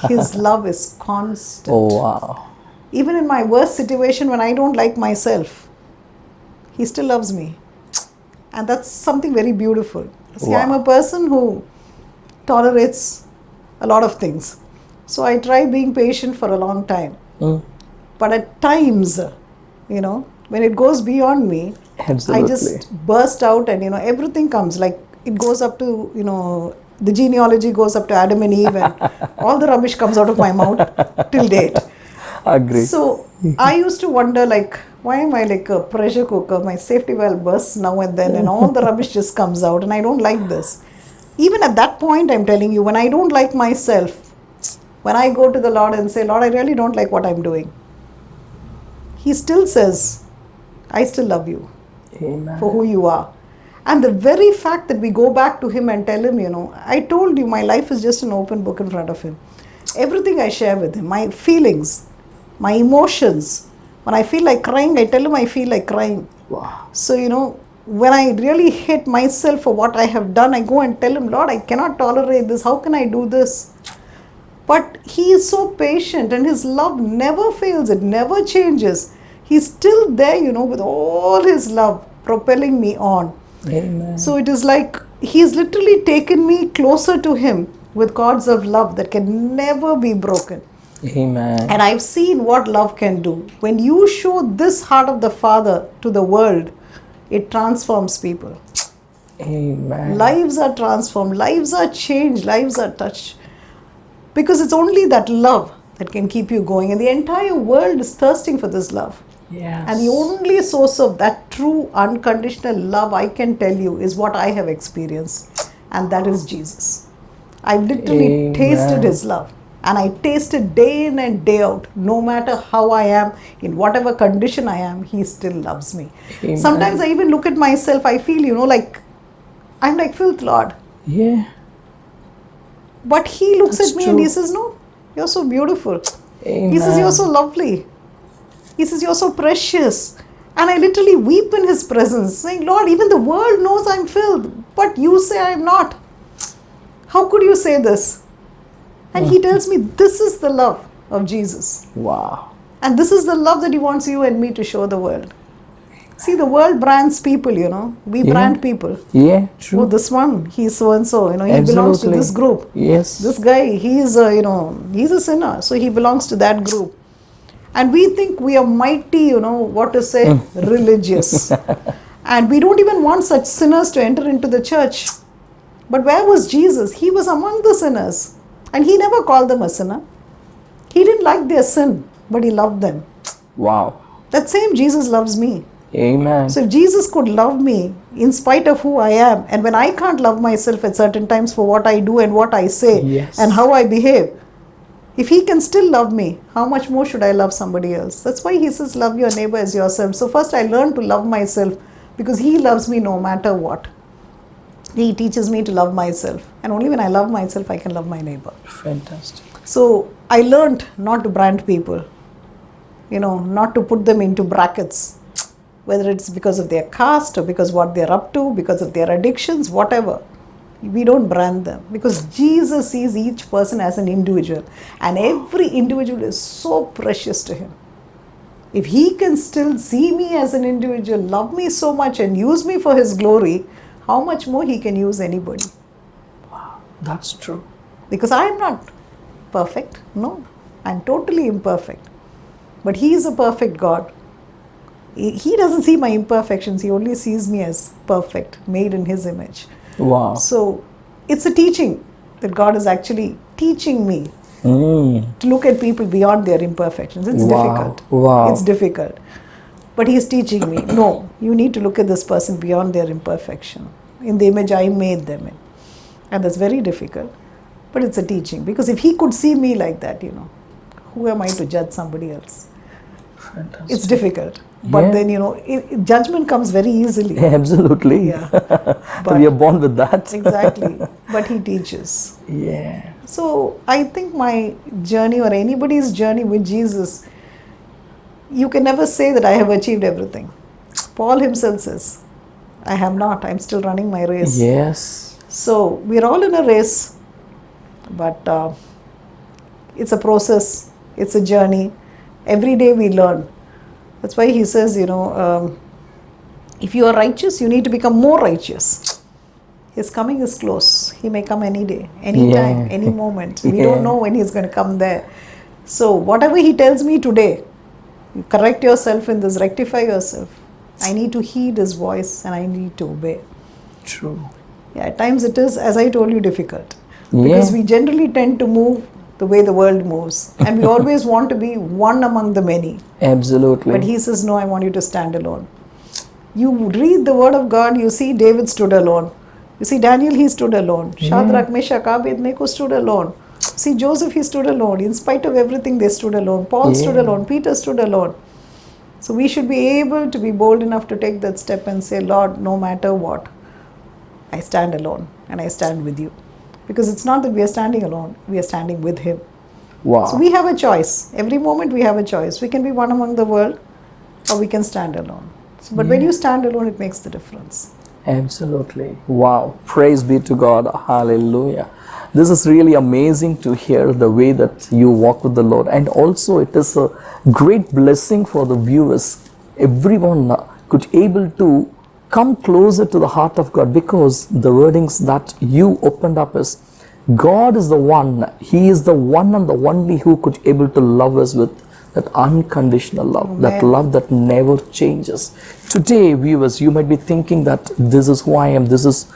His love is constant. Oh, wow. Even in my worst situation, when I don't like myself, He still loves me. And that's something very beautiful. See, Wow. I'm a person who tolerates a lot of things. So I try being patient for a long time. Mm. But at times, when it goes beyond me, Absolutely. I just burst out, and everything comes, like it goes up to, the genealogy goes up to Adam and Eve, and all the rubbish comes out of my mouth till date. Agree. So I used to wonder, like, why am I like a pressure cooker? My safety valve bursts now and then, and all the rubbish just comes out, and I don't like this. Even at that point, I'm telling you, when I don't like myself, When I go to the Lord and say, Lord, I really don't like what I'm doing, He still says, I still love you Amen. for who you are. And the very fact that we go back to Him and tell Him, I told you my life is just an open book in front of Him. Everything I share with Him, my feelings, my emotions. When I feel like crying, I tell Him I feel like crying. Wow. So, when I really hate myself for what I have done, I go and tell Him, Lord, I cannot tolerate this. How can I do this? But He is so patient and His love never fails. It never changes. He's still there, with all His love propelling me on. Amen. So it is like He's literally taken me closer to Him with cords of love that can never be broken. Amen. And I've seen what love can do. When you show this heart of the Father to the world, it transforms people. Amen. Lives are transformed, lives are changed, lives are touched. Because it's only that love that can keep you going. And the entire world is thirsting for this love. Yes. And the only source of that true unconditional love, I can tell you, is what I have experienced. And that is Jesus. I've literally Amen. tasted His love. And I taste it day in and day out. No matter how I am, in whatever condition I am, He still loves me. Amen. Sometimes I even look at myself, I feel, like I'm like filth, Lord. Yeah. But He looks That's at me true. and He says, no, you're so beautiful. Amen. He says, you're so lovely. He says, you're so precious. And I literally weep in His presence, saying, Lord, even the world knows I'm filth, but you say I'm not. How could you say this? And He tells me, this is the love of Jesus. Wow. And this is the love that He wants you and me to show the world. See, the world brands people, We Yeah. brand people. Yeah, Oh, true. this one, he's so and so, he belongs to Absolutely. this group. Yes. This guy, he's a sinner, so he belongs to that group. And we think we are mighty, what to say, religious. And we don't even want such sinners to enter into the church. But where was Jesus? He was among the sinners. And He never called them a sinner. He didn't like their sin, but He loved them. Wow. That same Jesus loves me. Amen. So if Jesus could love me in spite of who I am, and when I can't love myself at certain times for what I do and what I say Yes. and how I behave, if He can still love me, how much more should I love somebody else? That's why He says, love your neighbor as yourself. So first I learned to love myself because He loves me no matter what. He teaches me to love myself. And only when I love myself, I can love my neighbor. Fantastic. So I learned not to brand people, not to put them into brackets, whether it's because of their caste or because what they're up to, because of their addictions, whatever. We don't brand them because Jesus sees each person as an individual, and every individual is so precious to Him. If He can still see me as an individual, love me so much and use me for His glory, how much more He can use anybody? That's true. Because I am not perfect. No, I'm totally imperfect. But He is a perfect God. He doesn't see my imperfections. He only sees me as perfect, made in His image. Wow. So it's a teaching that God is actually teaching me to look at people beyond their imperfections. It's Wow. difficult. Wow. It's difficult. But He's teaching me, no, you need to look at this person beyond their imperfection, in the image I made them in. And that's very difficult. But it's a teaching. Because if He could see me like that, who am I to judge somebody else? Fantastic. It's difficult. But Yeah. then, judgment comes very easily. Absolutely. Yeah. So we are born with that. Exactly. But He teaches. Yeah. So I think my journey or anybody's journey with Jesus, you can never say that I have achieved everything. Paul himself says, I have not. I'm still running my race. Yes. So we're all in a race, but it's a process. It's a journey. Every day we learn. That's why He says, if you are righteous, you need to become more righteous. His coming is close. He may come any day, any time, any moment. We don't know when He's going to come there. So whatever He tells me today, you correct yourself in this, rectify yourself. I need to heed His voice and I need to obey. True. Yeah, at times it is, as I told you, difficult. Because we generally tend to move the way the world moves. And we always want to be one among the many. Absolutely. But He says, no, I want you to stand alone. You read the Word of God, you see David stood alone. You see Daniel, he stood alone. Shadrach, Meshach, Abednego stood alone. See, Joseph, he stood alone. In spite of everything, they stood alone. Paul stood Yeah. alone. Peter stood alone. So we should be able to be bold enough to take that step and say, Lord, no matter what, I stand alone and I stand with you. Because it's not that we are standing alone, we are standing with Him. Wow. So we have a choice. Every moment we have a choice. We can be one among the world or we can stand alone. So, but when Yeah. you stand alone, it makes the difference. Absolutely. Wow. Praise be to God. Hallelujah. This is really amazing to hear the way that you walk with the Lord. And also it is a great blessing for the viewers. Everyone could able to come closer to the heart of God, because the wordings that you opened up is God is the one. He is the one and the only who could able to love us with that unconditional love, that Amen. love that never changes. Today, viewers, you might be thinking that this is who I am, this is,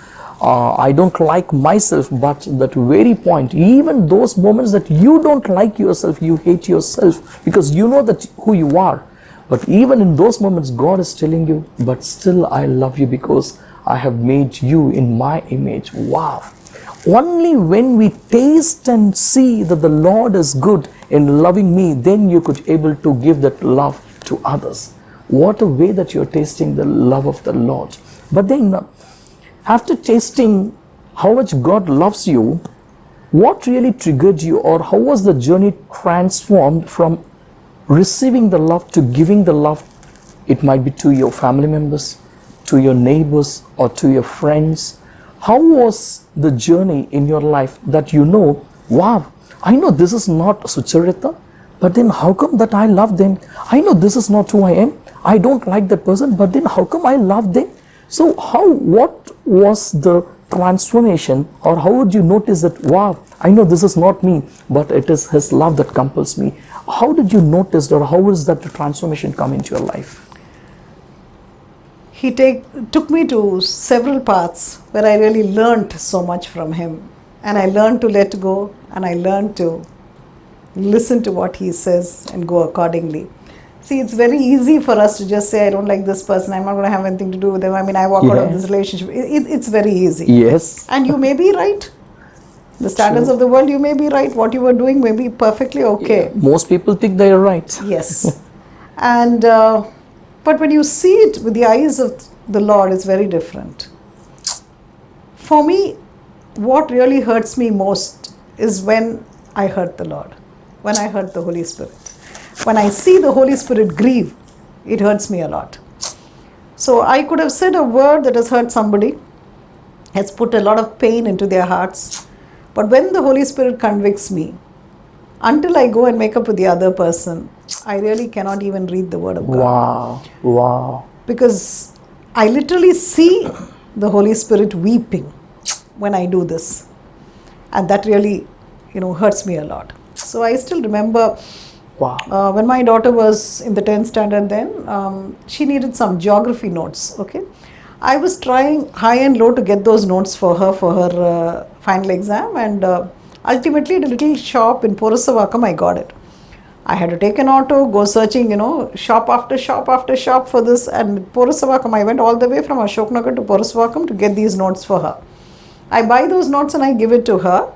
I don't like myself, but that very point, even those moments that you don't like yourself, you hate yourself, because you know that who you are. But even in those moments, God is telling you, but still I love you because I have made you in my image. Wow. Only when we taste and see that the Lord is good in loving me, then you could able to give that love to others. What a way that you're tasting the love of the Lord. But then after tasting how much God loves you, what really triggered you, or how was the journey transformed from receiving the love to giving the love? It might be to your family members, to your neighbors, or to your friends. How was the journey in your life that you know, wow, I know this is not Sucharita, but then how come that I love them? I know this is not who I am. I don't like that person, but then how come I love them? So what was the transformation, or how would you notice that, wow, I know this is not me, but it is His love that compels me? How did you notice, or how is that transformation come into your life? He took me to several paths where I really learnt so much from Him. And I learned to let go, and I learned to listen to what He says and go accordingly. See, it's very easy for us to just say, I don't like this person, I'm not going to have anything to do with them. I mean, I walk out of this relationship. It's very easy. Yes. And you may be right. The standards True. of the world, you may be right. What you were doing may be perfectly okay. Most people think they are right. Yes. And but when you see it with the eyes of the Lord, it's very different. For me, what really hurts me most is when I hurt the Lord, when I hurt the Holy Spirit. When I see the Holy Spirit grieve, it hurts me a lot. So I could have said a word that has hurt somebody, has put a lot of pain into their hearts. But when the Holy Spirit convicts me, until I go and make up with the other person, I really cannot even read the Word of God. Wow. Wow. Because I literally see the Holy Spirit weeping when I do this. And that really, hurts me a lot. So I still remember Wow. when my daughter was in the 10th standard then, she needed some geography notes, okay. I was trying high and low to get those notes for her final exam, and ultimately at a little shop in Porusavakam I got it. I had to take an auto, go searching, shop after shop after shop for this, and Porusavakam, I went all the way from Ashoknagar to Porusavakam to get these notes for her. I buy those notes and I give it to her.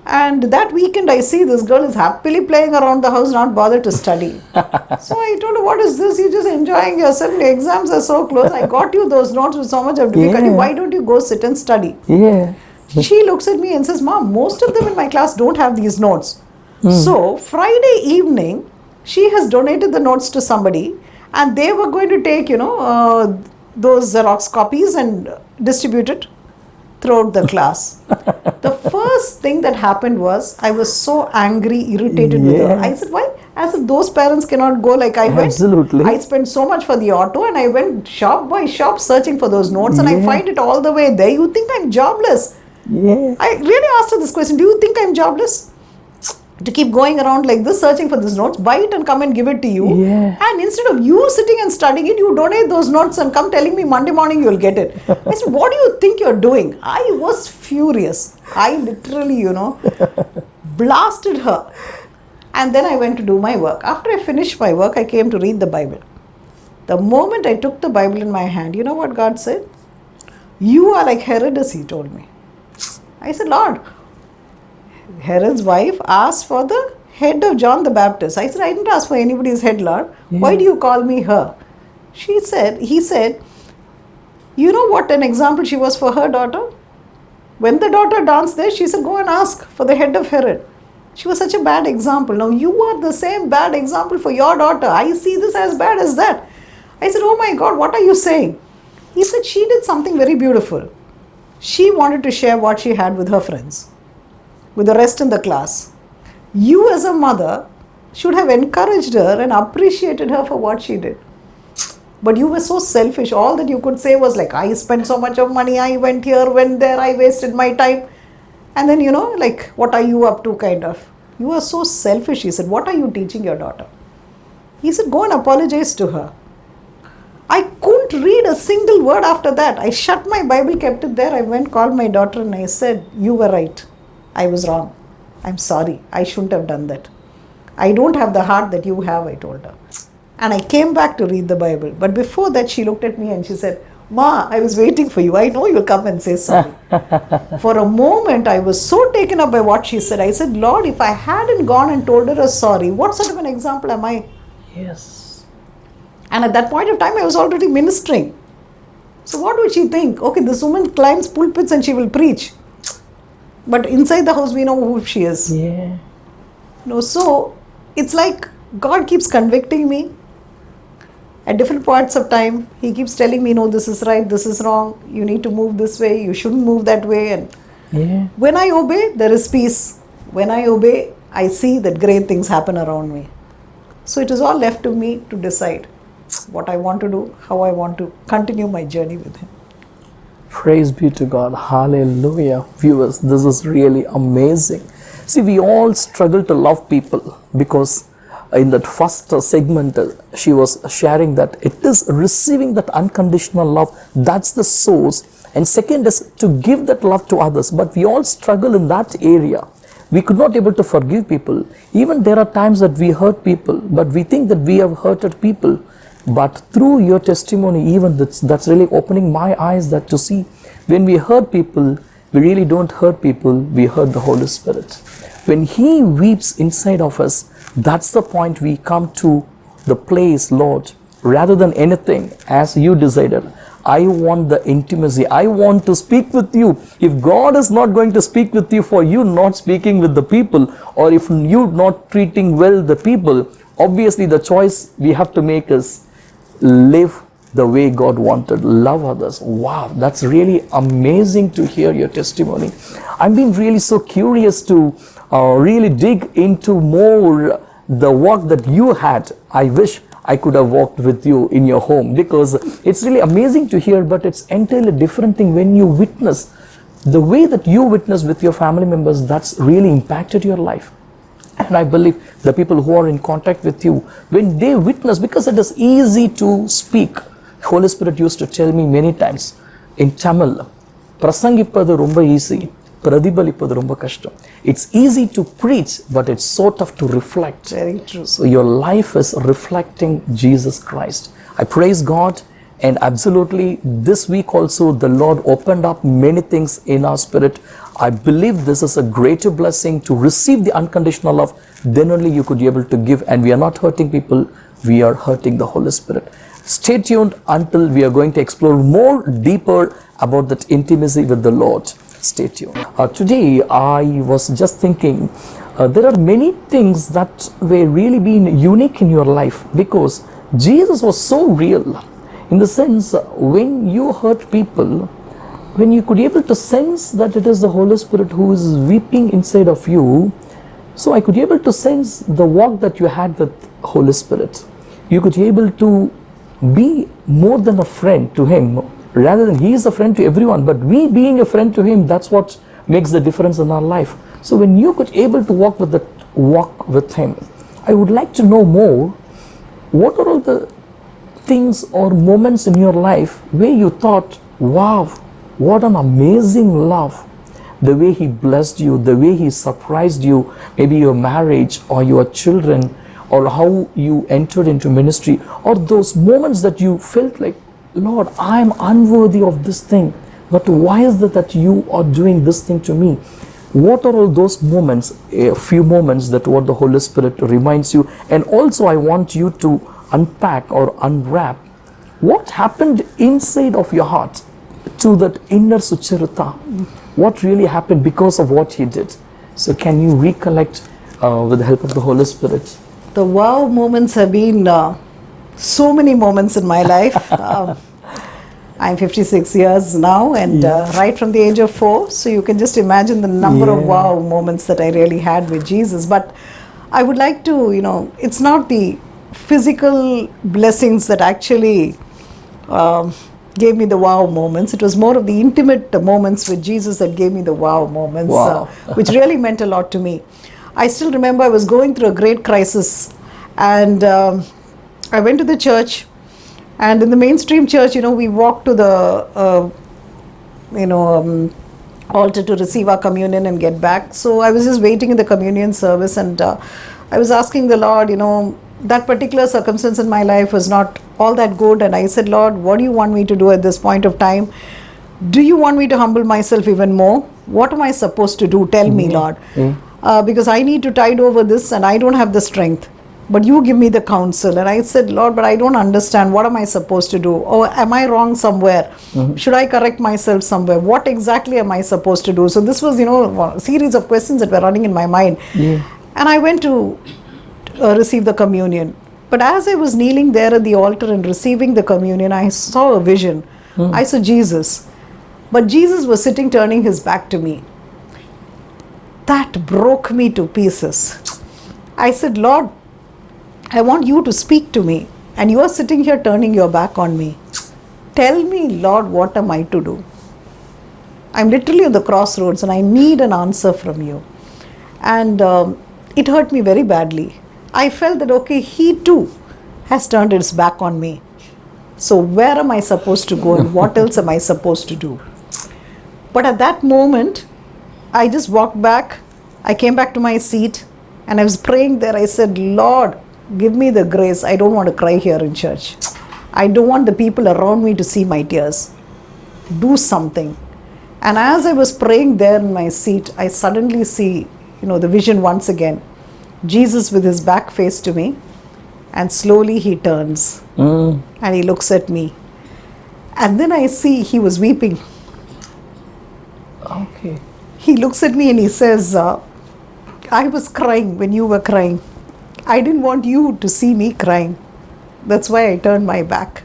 And that weekend I see this girl is happily playing around the house, not bothered to study. So I told her, what is this? You're just enjoying yourself. Your exams are so close. I got you those notes with so much of difficulty. Yeah. Why don't you go sit and study? Yeah. She looks at me and says, Mom, most of them in my class don't have these notes. So Friday evening, she has donated the notes to somebody, and they were going to take, those Xerox copies and distribute it throughout the class. The first thing that happened was I was so angry, irritated with her. Yeah. I said, why? As if those parents cannot go. Like I went, Absolutely. I spent so much for the auto, and I went shop by shop searching for those notes, and I Yeah. find it all the way there. You think I'm jobless? Yeah. I really asked her this question. Do you think I'm jobless? To keep going around like this, searching for these notes, buy it and come and give it to you. Yeah. And instead of you sitting and studying it, you donate those notes and come telling me Monday morning you'll get it. I said, what do you think you're doing? I was furious. I literally, blasted her. And then I went to do my work. After I finished my work, I came to read the Bible. The moment I took the Bible in my hand, you know what God said? You are like Herodes, he told me. I said, Lord, Herod's wife asked for the head of John the Baptist. I said, I didn't ask for anybody's head, Lord. Why do you call me her? He said, you know what an example she was for her daughter? When the daughter danced there, she said, go and ask for the head of Herod. She was such a bad example. Now you are the same bad example for your daughter. I see this as bad as that. I said, oh my God, what are you saying? He said, she did something very beautiful. She wanted to share what she had with her friends, with the rest in the class. You as a mother should have encouraged her and appreciated her for what she did. But you were so selfish. All that you could say was like, I spent so much of money, I went here, went there, I wasted my time. And then, like, what are you up to kind of? You are so selfish. He said, what are you teaching your daughter? He said, go and apologize to her. I couldn't read a single word after that. I shut my Bible, kept it there. I went, called my daughter and I said, you were right. I was wrong. I'm sorry. I shouldn't have done that. I don't have the heart that you have, I told her. And I came back to read the Bible. But before that, she looked at me and she said, Ma, I was waiting for you. I know you'll come and say sorry. For a moment, I was so taken up by what she said. I said, Lord, if I hadn't gone and told her a sorry, what sort of an example am I? Yes. And at that point of time, I was already ministering. So what would she think? Okay, this woman climbs pulpits and she will preach. But inside the house, we know who she is. Yeah. So it's like God keeps convicting me. At different points of time, He keeps telling me, no, this is right, this is wrong, you need to move this way, you shouldn't move that way. And when I obey, there is peace. When I obey, I see that great things happen around me. So it is all left to me to decide what I want to do, how I want to continue my journey with Him. Praise be to God. Hallelujah. Viewers, this is really amazing. See, we all struggle to love people because in that first segment, she was sharing that it is receiving that unconditional love, that's the source. And second is to give that love to others. But we all struggle in that area. We could not able to forgive people. Even there are times that we hurt people, but we think that we have hurted people. But through your testimony, even that's really opening my eyes that to see when we hurt people, we really don't hurt people, we hurt the Holy Spirit. When He weeps inside of us, that's the point we come to the place, Lord, rather than anything, as you decided, I want the intimacy, I want to speak with you. If God is not going to speak with you for you not speaking with the people, or if you not treating well the people, obviously the choice we have to make is live the way God wanted, love others. Wow, that's really amazing to hear your testimony. I've been really so curious to really dig into more the walk that you had. I wish I could have walked with you in your home, because it's really amazing to hear, but it's entirely different thing when you witness the way that you witness with your family members. That's really impacted your life. And I believe the people who are in contact with you, when they witness, because it is easy to speak. Holy Spirit used to tell me many times in Tamil, prasangipadu romba easy, pradhibalipadu romba kashtam. It's easy to preach, but it's so tough to reflect. Very true. So your life is reflecting Jesus Christ. I praise God, and absolutely this week also the Lord opened up many things in our spirit. I believe this is a greater blessing to receive the unconditional love. Then only you could be able to give, and we are not hurting people, we are hurting the Holy Spirit. Stay tuned until we are going to explore more deeper about that intimacy with the Lord. Stay tuned. Today I was just thinking, there are many things that were really being unique in your life, because Jesus was so real. In the sense, when you hurt people, when you could be able to sense that it is the Holy Spirit who is weeping inside of you, so I could be able to sense the walk that you had with Holy Spirit. You could be able to be more than a friend to Him, rather than He is a friend to everyone, but we being a friend to Him, that's what makes the difference in our life. So when you could able to walk with Him, I would like to know more, what are all the things or moments in your life where you thought, wow, what an amazing love, the way He blessed you, the way He surprised you, maybe your marriage or your children, or how you entered into ministry, or those moments that you felt like, Lord, I am unworthy of this thing, but why is it that you are doing this thing to me? What are all those moments, a few moments that what the Holy Spirit reminds you? And also I want you to unpack or unwrap what happened inside of your heart to that inner Sucharita. What really happened because of what he did? So can you recollect with the help of the Holy Spirit? The wow moments have been so many moments in my life. I'm 56 years now, and right from the age of 4, so you can just imagine the number of wow moments that I really had with Jesus. But I would like to, it's not the physical blessings that actually gave me the wow moments. It was more of the intimate moments with Jesus that gave me the wow moments, Wow. which really meant a lot to me. I still remember I was going through a great crisis, and I went to the church. And in the mainstream church, we walk to the, altar to receive our communion and get back. So I was just waiting in the communion service, and I was asking the Lord, that particular circumstance in my life was not all that good. And I said, Lord, what do you want me to do at this point of time? Do you want me to humble myself even more? What am I supposed to do? Tell me, Lord. Because I need to tide over this and I don't have the strength. But you give me the counsel. And I said, Lord, but I don't understand. What am I supposed to do? Or am I wrong somewhere? Should I correct myself somewhere? What exactly am I supposed to do? So this was, a series of questions that were running in my mind. And I went to receive the communion. But as I was kneeling there at the altar and receiving the communion, I saw a vision. I saw Jesus. But Jesus was sitting, turning his back to me. That broke me to pieces. I said, Lord, I want you to speak to me, and you are sitting here turning your back on me. Tell me, Lord, what am I to do? I'm literally at the crossroads and I need an answer from you. And it hurt me very badly. I felt that, okay, he too has turned his back on me. So where am I supposed to go, and what else am I supposed to do? But at that moment, I just walked back. I came back to my seat and I was praying there. I said, Lord, give me the grace. I don't want to cry here in church. I don't want the people around me to see my tears. Do something. And as I was praying there in my seat, I suddenly see, the vision once again. Jesus with his back face to me, and slowly he turns and he looks at me. And then I see he was weeping. Okay. He looks at me and he says, I was crying when you were crying. I didn't want you to see me crying. That's why I turned my back.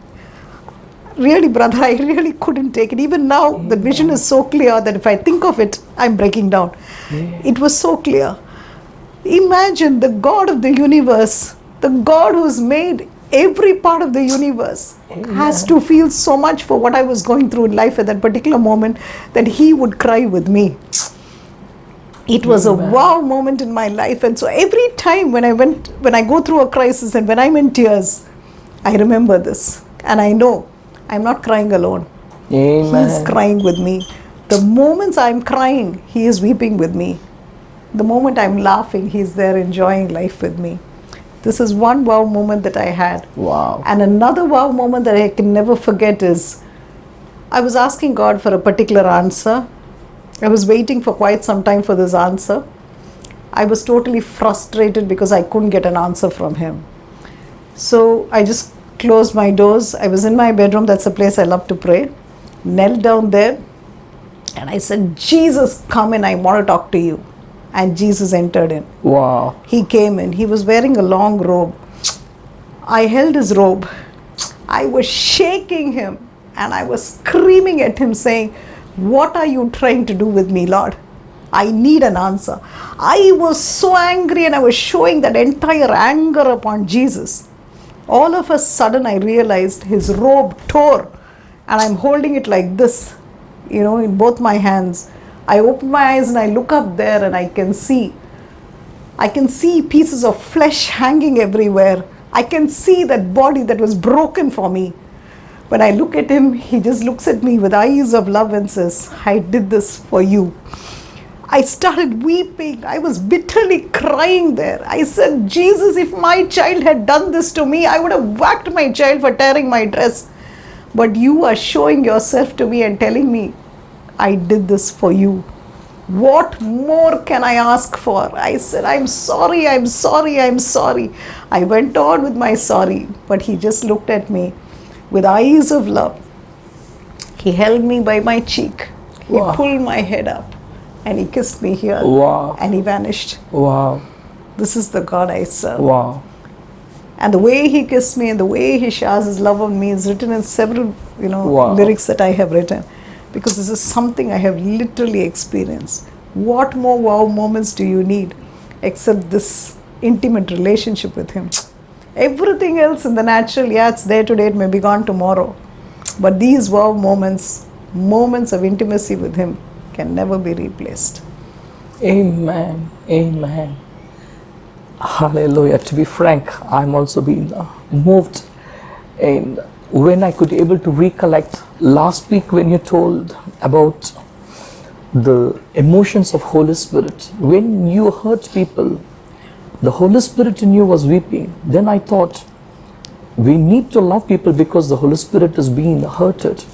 Really, brother, I really couldn't take it. Even now, the vision is so clear that if I think of it, I'm breaking down. It was so clear. Imagine the God of the universe, the God who's made every part of the universe, has to feel so much for what I was going through in life at that particular moment that he would cry with me. It was a wow moment in my life. And so every time when I go through a crisis and when I'm in tears, I remember this. And I know I'm not crying alone. Amen. He's crying with me. The moments I'm crying, he is weeping with me. The moment I'm laughing, he's there enjoying life with me. This is one wow moment that I had. Wow. And another wow moment that I can never forget is, I was asking God for a particular answer. I was waiting for quite some time for this answer. I was totally frustrated because I couldn't get an answer from him. So I just closed my doors. I was in my bedroom. That's a place I love to pray. Knelt down there and I said, Jesus, come in. I want to talk to you. And Jesus entered in. Wow. He came in. He was wearing a long robe. I held his robe. I was shaking him and I was screaming at him saying, what are you trying to do with me, Lord? I need an answer. I was so angry and I was showing that entire anger upon Jesus. All of a sudden I realized his robe tore and I'm holding it like this, in both my hands. I open my eyes and I look up there and I can see pieces of flesh hanging everywhere. I can see that body that was broken for me. When I look at him, he just looks at me with eyes of love and says, I did this for you. I started weeping. I was bitterly crying there. I said, Jesus, if my child had done this to me, I would have whacked my child for tearing my dress. But you are showing yourself to me and telling me, I did this for you. What more can I ask for? I said, I'm sorry, I'm sorry, I'm sorry. I went on with my sorry, but he just looked at me with eyes of love. He held me by my cheek. He Wow. pulled my head up and he kissed me here. Wow. And he vanished. Wow. This is the God I serve. Wow. And the way he kissed me and the way he showers his love on me is written in several, Wow. lyrics that I have written. Because this is something I have literally experienced. What more wow moments do you need except this intimate relationship with him? Everything else in the natural, yeah, it's there today, it may be gone tomorrow. But these wow moments, moments of intimacy with him, can never be replaced. Amen. Amen. Hallelujah. To be frank, I'm also being moved. And when I could able to recollect last week when you told about the emotions of Holy Spirit, when you hurt people, the Holy Spirit in you was weeping. Then I thought, we need to love people because the Holy Spirit is being hurted.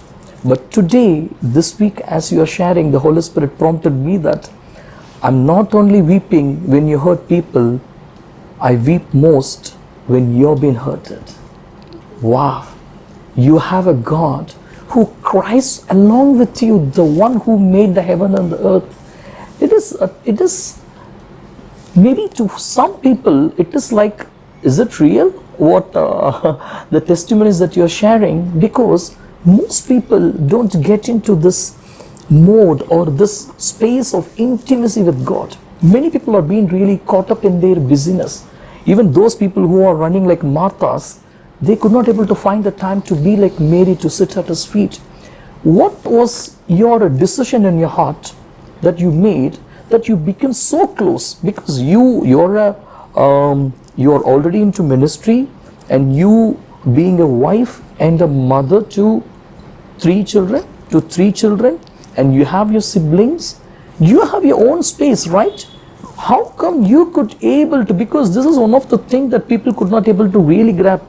But today, this week, as you are sharing, the Holy Spirit prompted me that I'm not only weeping when you hurt people, I weep most when you're being hurted. Wow. You have a God who cries along with you, the one who made the heaven and the earth. It is maybe to some people, it is like, is it real? What the testimonies that you're sharing? Because most people don't get into this mode or this space of intimacy with God. Many people are being really caught up in their busyness. Even those people who are running like Marthas, they could not able to find the time to be like Mary, to sit at his feet. What was your decision in your heart that you made that you became so close? Because you're already into ministry, and you being a wife and a mother to three children, and you have your siblings, you have your own space, right? How come you could able to, because this is one of the things that people could not able to really grab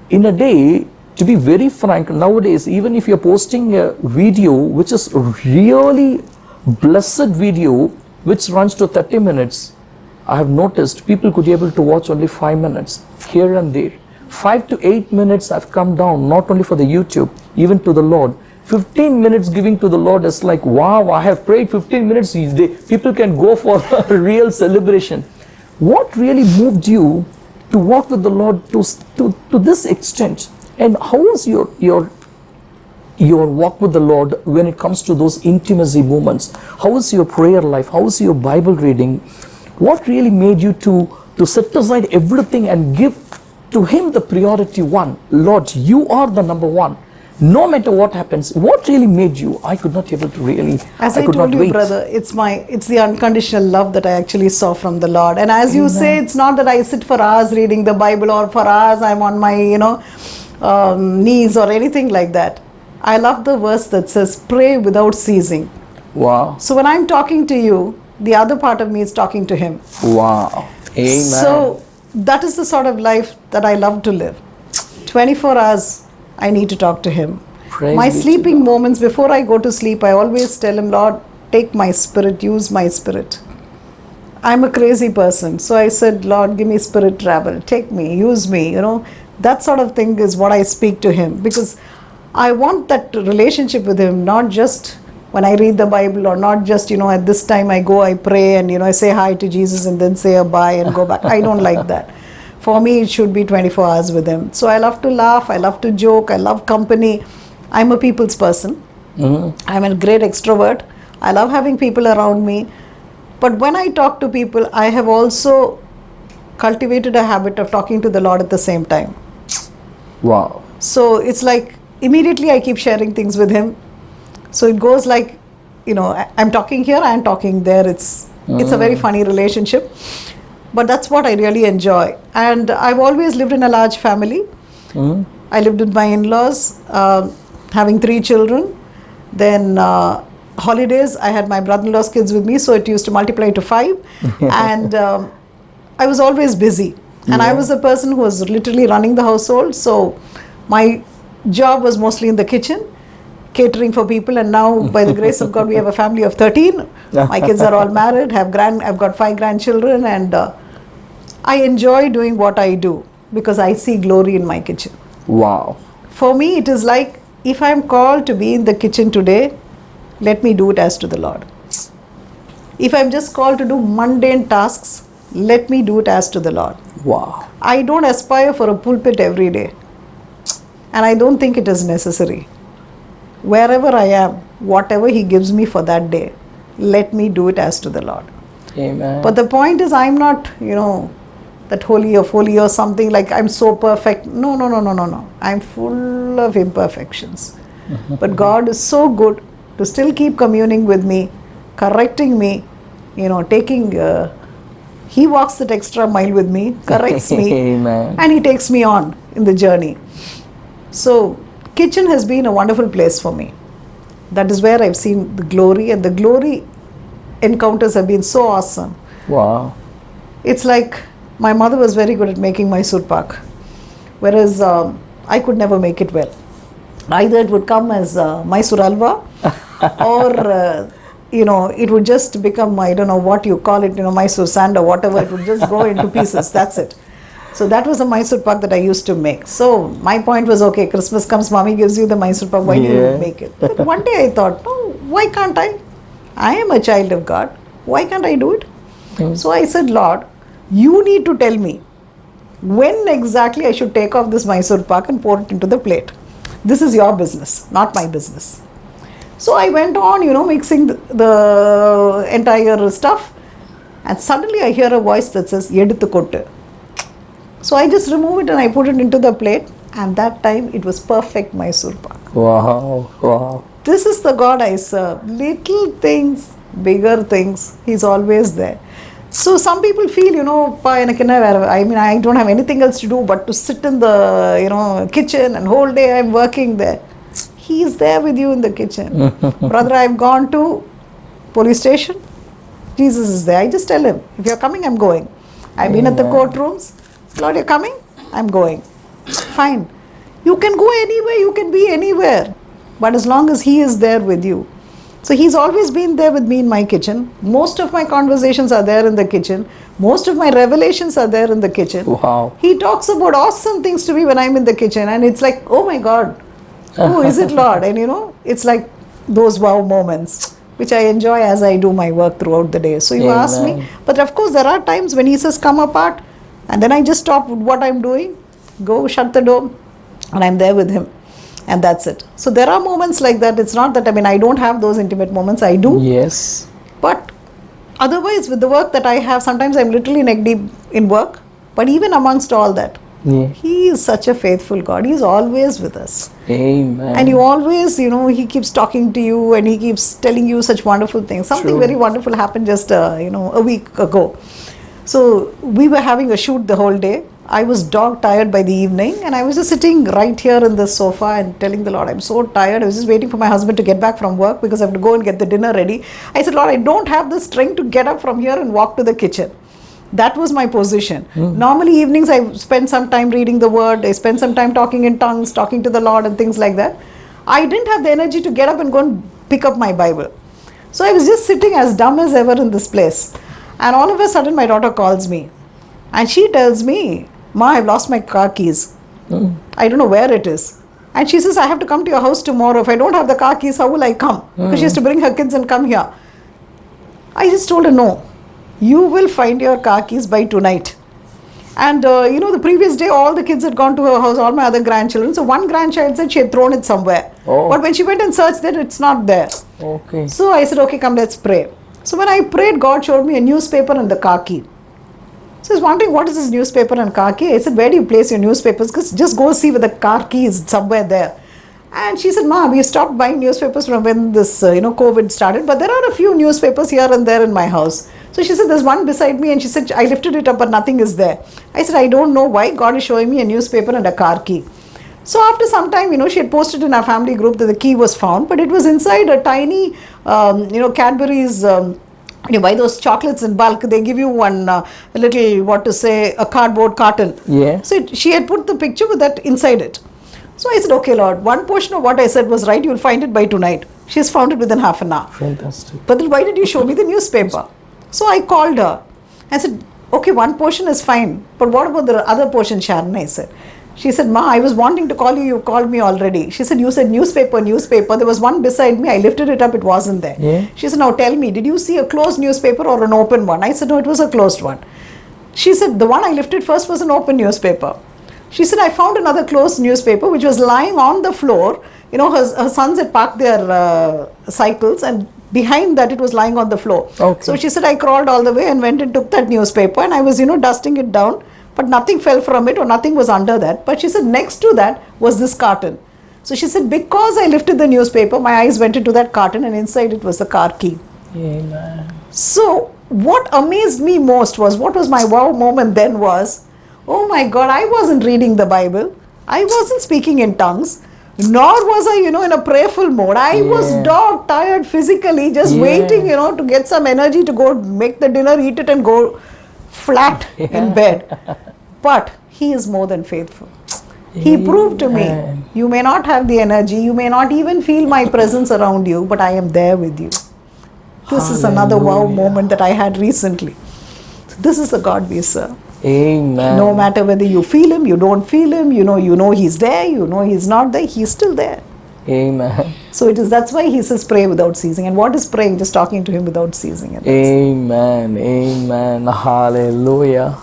in a day. To be very frank, nowadays, even if you're posting a video which is really blessed video which runs to 30 minutes, I have noticed people could be able to watch only 5 minutes here and there. 5 to 8 minutes have come down, not only for the YouTube, even to the Lord. 15 minutes giving to the Lord is like, wow, I have prayed 15 minutes. People can go for a real celebration. What really moved you to walk with the Lord to this extent? And how was your walk with the Lord when it comes to those intimacy moments? How is your prayer life? How is your Bible reading? What really made you to set aside everything and give to Him the priority one? Lord, you are the number one. No matter what happens, what really made you? I could not able to really. As I told you, brother, it's the unconditional love that I actually saw from the Lord. And as you say, it's not that I sit for hours reading the Bible, or for hours I'm on my knees or anything like that. I love the verse that says, "Pray without ceasing." Wow. So when I'm talking to you, the other part of me is talking to Him. Wow. Amen. So that is the sort of life that I love to live. 24 hours. I need to talk to Him. Praise My be to sleeping moments, before I go to sleep, I always tell Him, Lord, take my spirit, use my spirit. I'm a crazy person. So I said, Lord, give me spirit travel. Take me, use me. That sort of thing is what I speak to Him. Because I want that relationship with Him, not just when I read the Bible, or not just, at this time I go, I pray, and, I say hi to Jesus and then say a bye and go back. I don't like that. For me, it should be 24 hours with Him. So I love to laugh, I love to joke, I love company. I'm a people's person. Mm-hmm. I'm a great extrovert. I love having people around me. But when I talk to people, I have also cultivated a habit of talking to the Lord at the same time. Wow. So it's like immediately I keep sharing things with Him. So it goes like, I'm talking here, I'm talking there. It's a very funny relationship. But that's what I really enjoy. And I've always lived in a large family. I lived with my in-laws, having 3 children. Then holidays, I had my brother-in-law's kids with me, so it used to multiply to 5. And I was always busy. And I was a person who was literally running the household. So my job was mostly in the kitchen, catering for people, and now by the grace of God we have a family of 13. My kids are all married, I've got 5 grandchildren, and I enjoy doing what I do because I see glory in my kitchen. Wow. For me it is like, if I'm called to be in the kitchen today, let me do it as to the Lord. If I'm just called to do mundane tasks, let me do it as to the Lord. Wow. I don't aspire for a pulpit every day, and I don't think it is necessary. Wherever I am, whatever He gives me for that day, let me do it as to the Lord. Amen. But the point is, I'm not, that holy of holy or something like I'm so perfect. No. I'm full of imperfections. But God is so good to still keep communing with me, correcting me, taking, He walks that extra mile with me, corrects me, Amen. and He takes me on in the journey. So, kitchen has been a wonderful place for me. That is where I've seen the glory, and the glory encounters have been so awesome. Wow. It's like my mother was very good at making Mysore pak, whereas I could never make it well. Either it would come as Mysore alva, or it would just become, I don't know what you call it, Mysore sand or whatever. It would just go into pieces. That's it. So that was a Mysore pak that I used to make. So my point was, okay, Christmas comes, mommy gives you the Mysore pak, why do you make it? But one day I thought, no, why can't I? I am a child of God. Why can't I do it? So I said, Lord, you need to tell me when exactly I should take off this Mysore pak and pour it into the plate. This is your business, not my business. So I went on, mixing the entire stuff, and suddenly I hear a voice that says, Eduthu kottu. So I just remove it and I put it into the plate, and that time it was perfect Mysore pak. Wow. Wow. This is the God I serve. Little things, bigger things, He's always there. So some people feel, I don't have anything else to do but to sit in the, kitchen, and whole day I'm working there. He is there with you in the kitchen. Brother, I've gone to police station. Jesus is there. I just tell Him, if you're coming, I'm going. I've been at the courtrooms. Lord, you're coming? I'm going. Fine. You can go anywhere, you can be anywhere. But as long as He is there with you. So He's always been there with me in my kitchen. Most of my conversations are there in the kitchen. Most of my revelations are there in the kitchen. Wow. He talks about awesome things to me when I'm in the kitchen, and it's like, oh my God, who is it, Lord? And it's like those wow moments, which I enjoy as I do my work throughout the day. So you ask me, but of course there are times when He says come apart, and then I just stop what I'm doing, go shut the door, and I'm there with Him. And that's it. So there are moments like that. It's not that, I don't have those intimate moments. I do. Yes. But otherwise, with the work that I have, sometimes I'm literally neck deep in work. But even amongst all that, He is such a faithful God. He is always with us. Amen. And you always, He keeps talking to you, and He keeps telling you such wonderful things. Something very wonderful happened just, a week ago. So we were having a shoot the whole day. I was dog tired by the evening, and I was just sitting right here in the sofa and telling the Lord, I'm so tired. I was just waiting for my husband to get back from work because I have to go and get the dinner ready. I said, Lord, I don't have the strength to get up from here and walk to the kitchen. That was my position. Normally evenings I spend some time reading the word. I spend some time talking in tongues, talking to the Lord and things like that. I didn't have the energy to get up and go and pick up my Bible. So I was just sitting as dumb as ever in this place. And all of a sudden my daughter calls me, and she tells me, Ma, I've lost my car keys. I don't know where it is. And she says, I have to come to your house tomorrow. If I don't have the car keys, how will I come? Because she has to bring her kids and come here. I just told her, no, you will find your car keys by tonight. And the previous day, all the kids had gone to her house, all my other grandchildren. So one grandchild said she had thrown it somewhere. But when she went and searched there, it's not there. Okay. So I said, okay, come, let's pray. So when I prayed, God showed me a newspaper and the car key. So I was wondering, what is this newspaper and car key? I said, where do you place your newspapers? Because just go see where the car key is, somewhere there. And she said, Ma, we stopped buying newspapers from when this, COVID started. But there are a few newspapers here and there in my house. So she said, there's one beside me. And she said, I lifted it up, but nothing is there. I said, I don't know why God is showing me a newspaper and a car key. So after some time, she had posted in our family group that the key was found. But it was inside a tiny, Cadbury's... you buy those chocolates in bulk, they give you one a cardboard carton. Yeah. So she had put the picture with that inside it. So I said, okay, Lord, one portion of what I said was right. You'll find it by tonight. She's found it within half an hour. Fantastic. But then why did you show me the newspaper? So I called her. I said, okay, one portion is fine. But what about the other portion, Sharon? I said. She said, Ma, I was wanting to call you. You called me already. She said, you said newspaper. There was one beside me. I lifted it up. It wasn't there. Yeah. She said, now tell me, did you see a closed newspaper or an open one? I said, no, it was a closed one. She said, the one I lifted first was an open newspaper. She said, I found another closed newspaper which was lying on the floor. You know, her sons had parked their cycles, and behind that it was lying on the floor. Okay. So she said, I crawled all the way and went and took that newspaper, and I was, dusting it down, but nothing fell from it or nothing was under that. But she said, next to that was this carton. So she said, because I lifted the newspaper, my eyes went into that carton, and inside it was the car key. Amen. So what amazed me most was, what was my wow moment then was, oh my God, I wasn't reading the Bible. I wasn't speaking in tongues. Nor was I, in a prayerful mode. I was dog tired physically, just waiting, to get some energy to go make the dinner, eat it, and go flat in bed. But He is more than faithful. He proved to me, you may not have the energy, you may not even feel my presence around you, but I am there with you. This is another wow moment that I had recently. This is the God we serve. Amen. No matter whether you feel Him, you don't feel Him, you know He's there, He's not there, He's still there. Amen. So that's why He says pray without ceasing. And what is praying? Just talking to Him without ceasing. Amen. Amen. Hallelujah.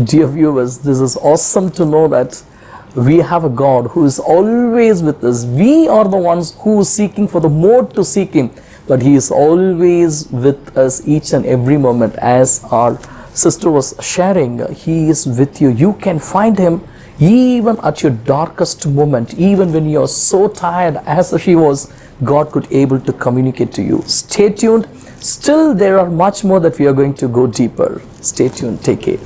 Dear viewers, this is awesome to know that we have a God who is always with us. We are the ones who are seeking for the more to seek Him, but He is always with us each and every moment. As our sister was sharing, He is with you. You can find Him even at your darkest moment. Even when you are so tired as she was, God could able to communicate to you. Stay tuned. Still there are much more that we are going to go deeper. Stay tuned. Take care.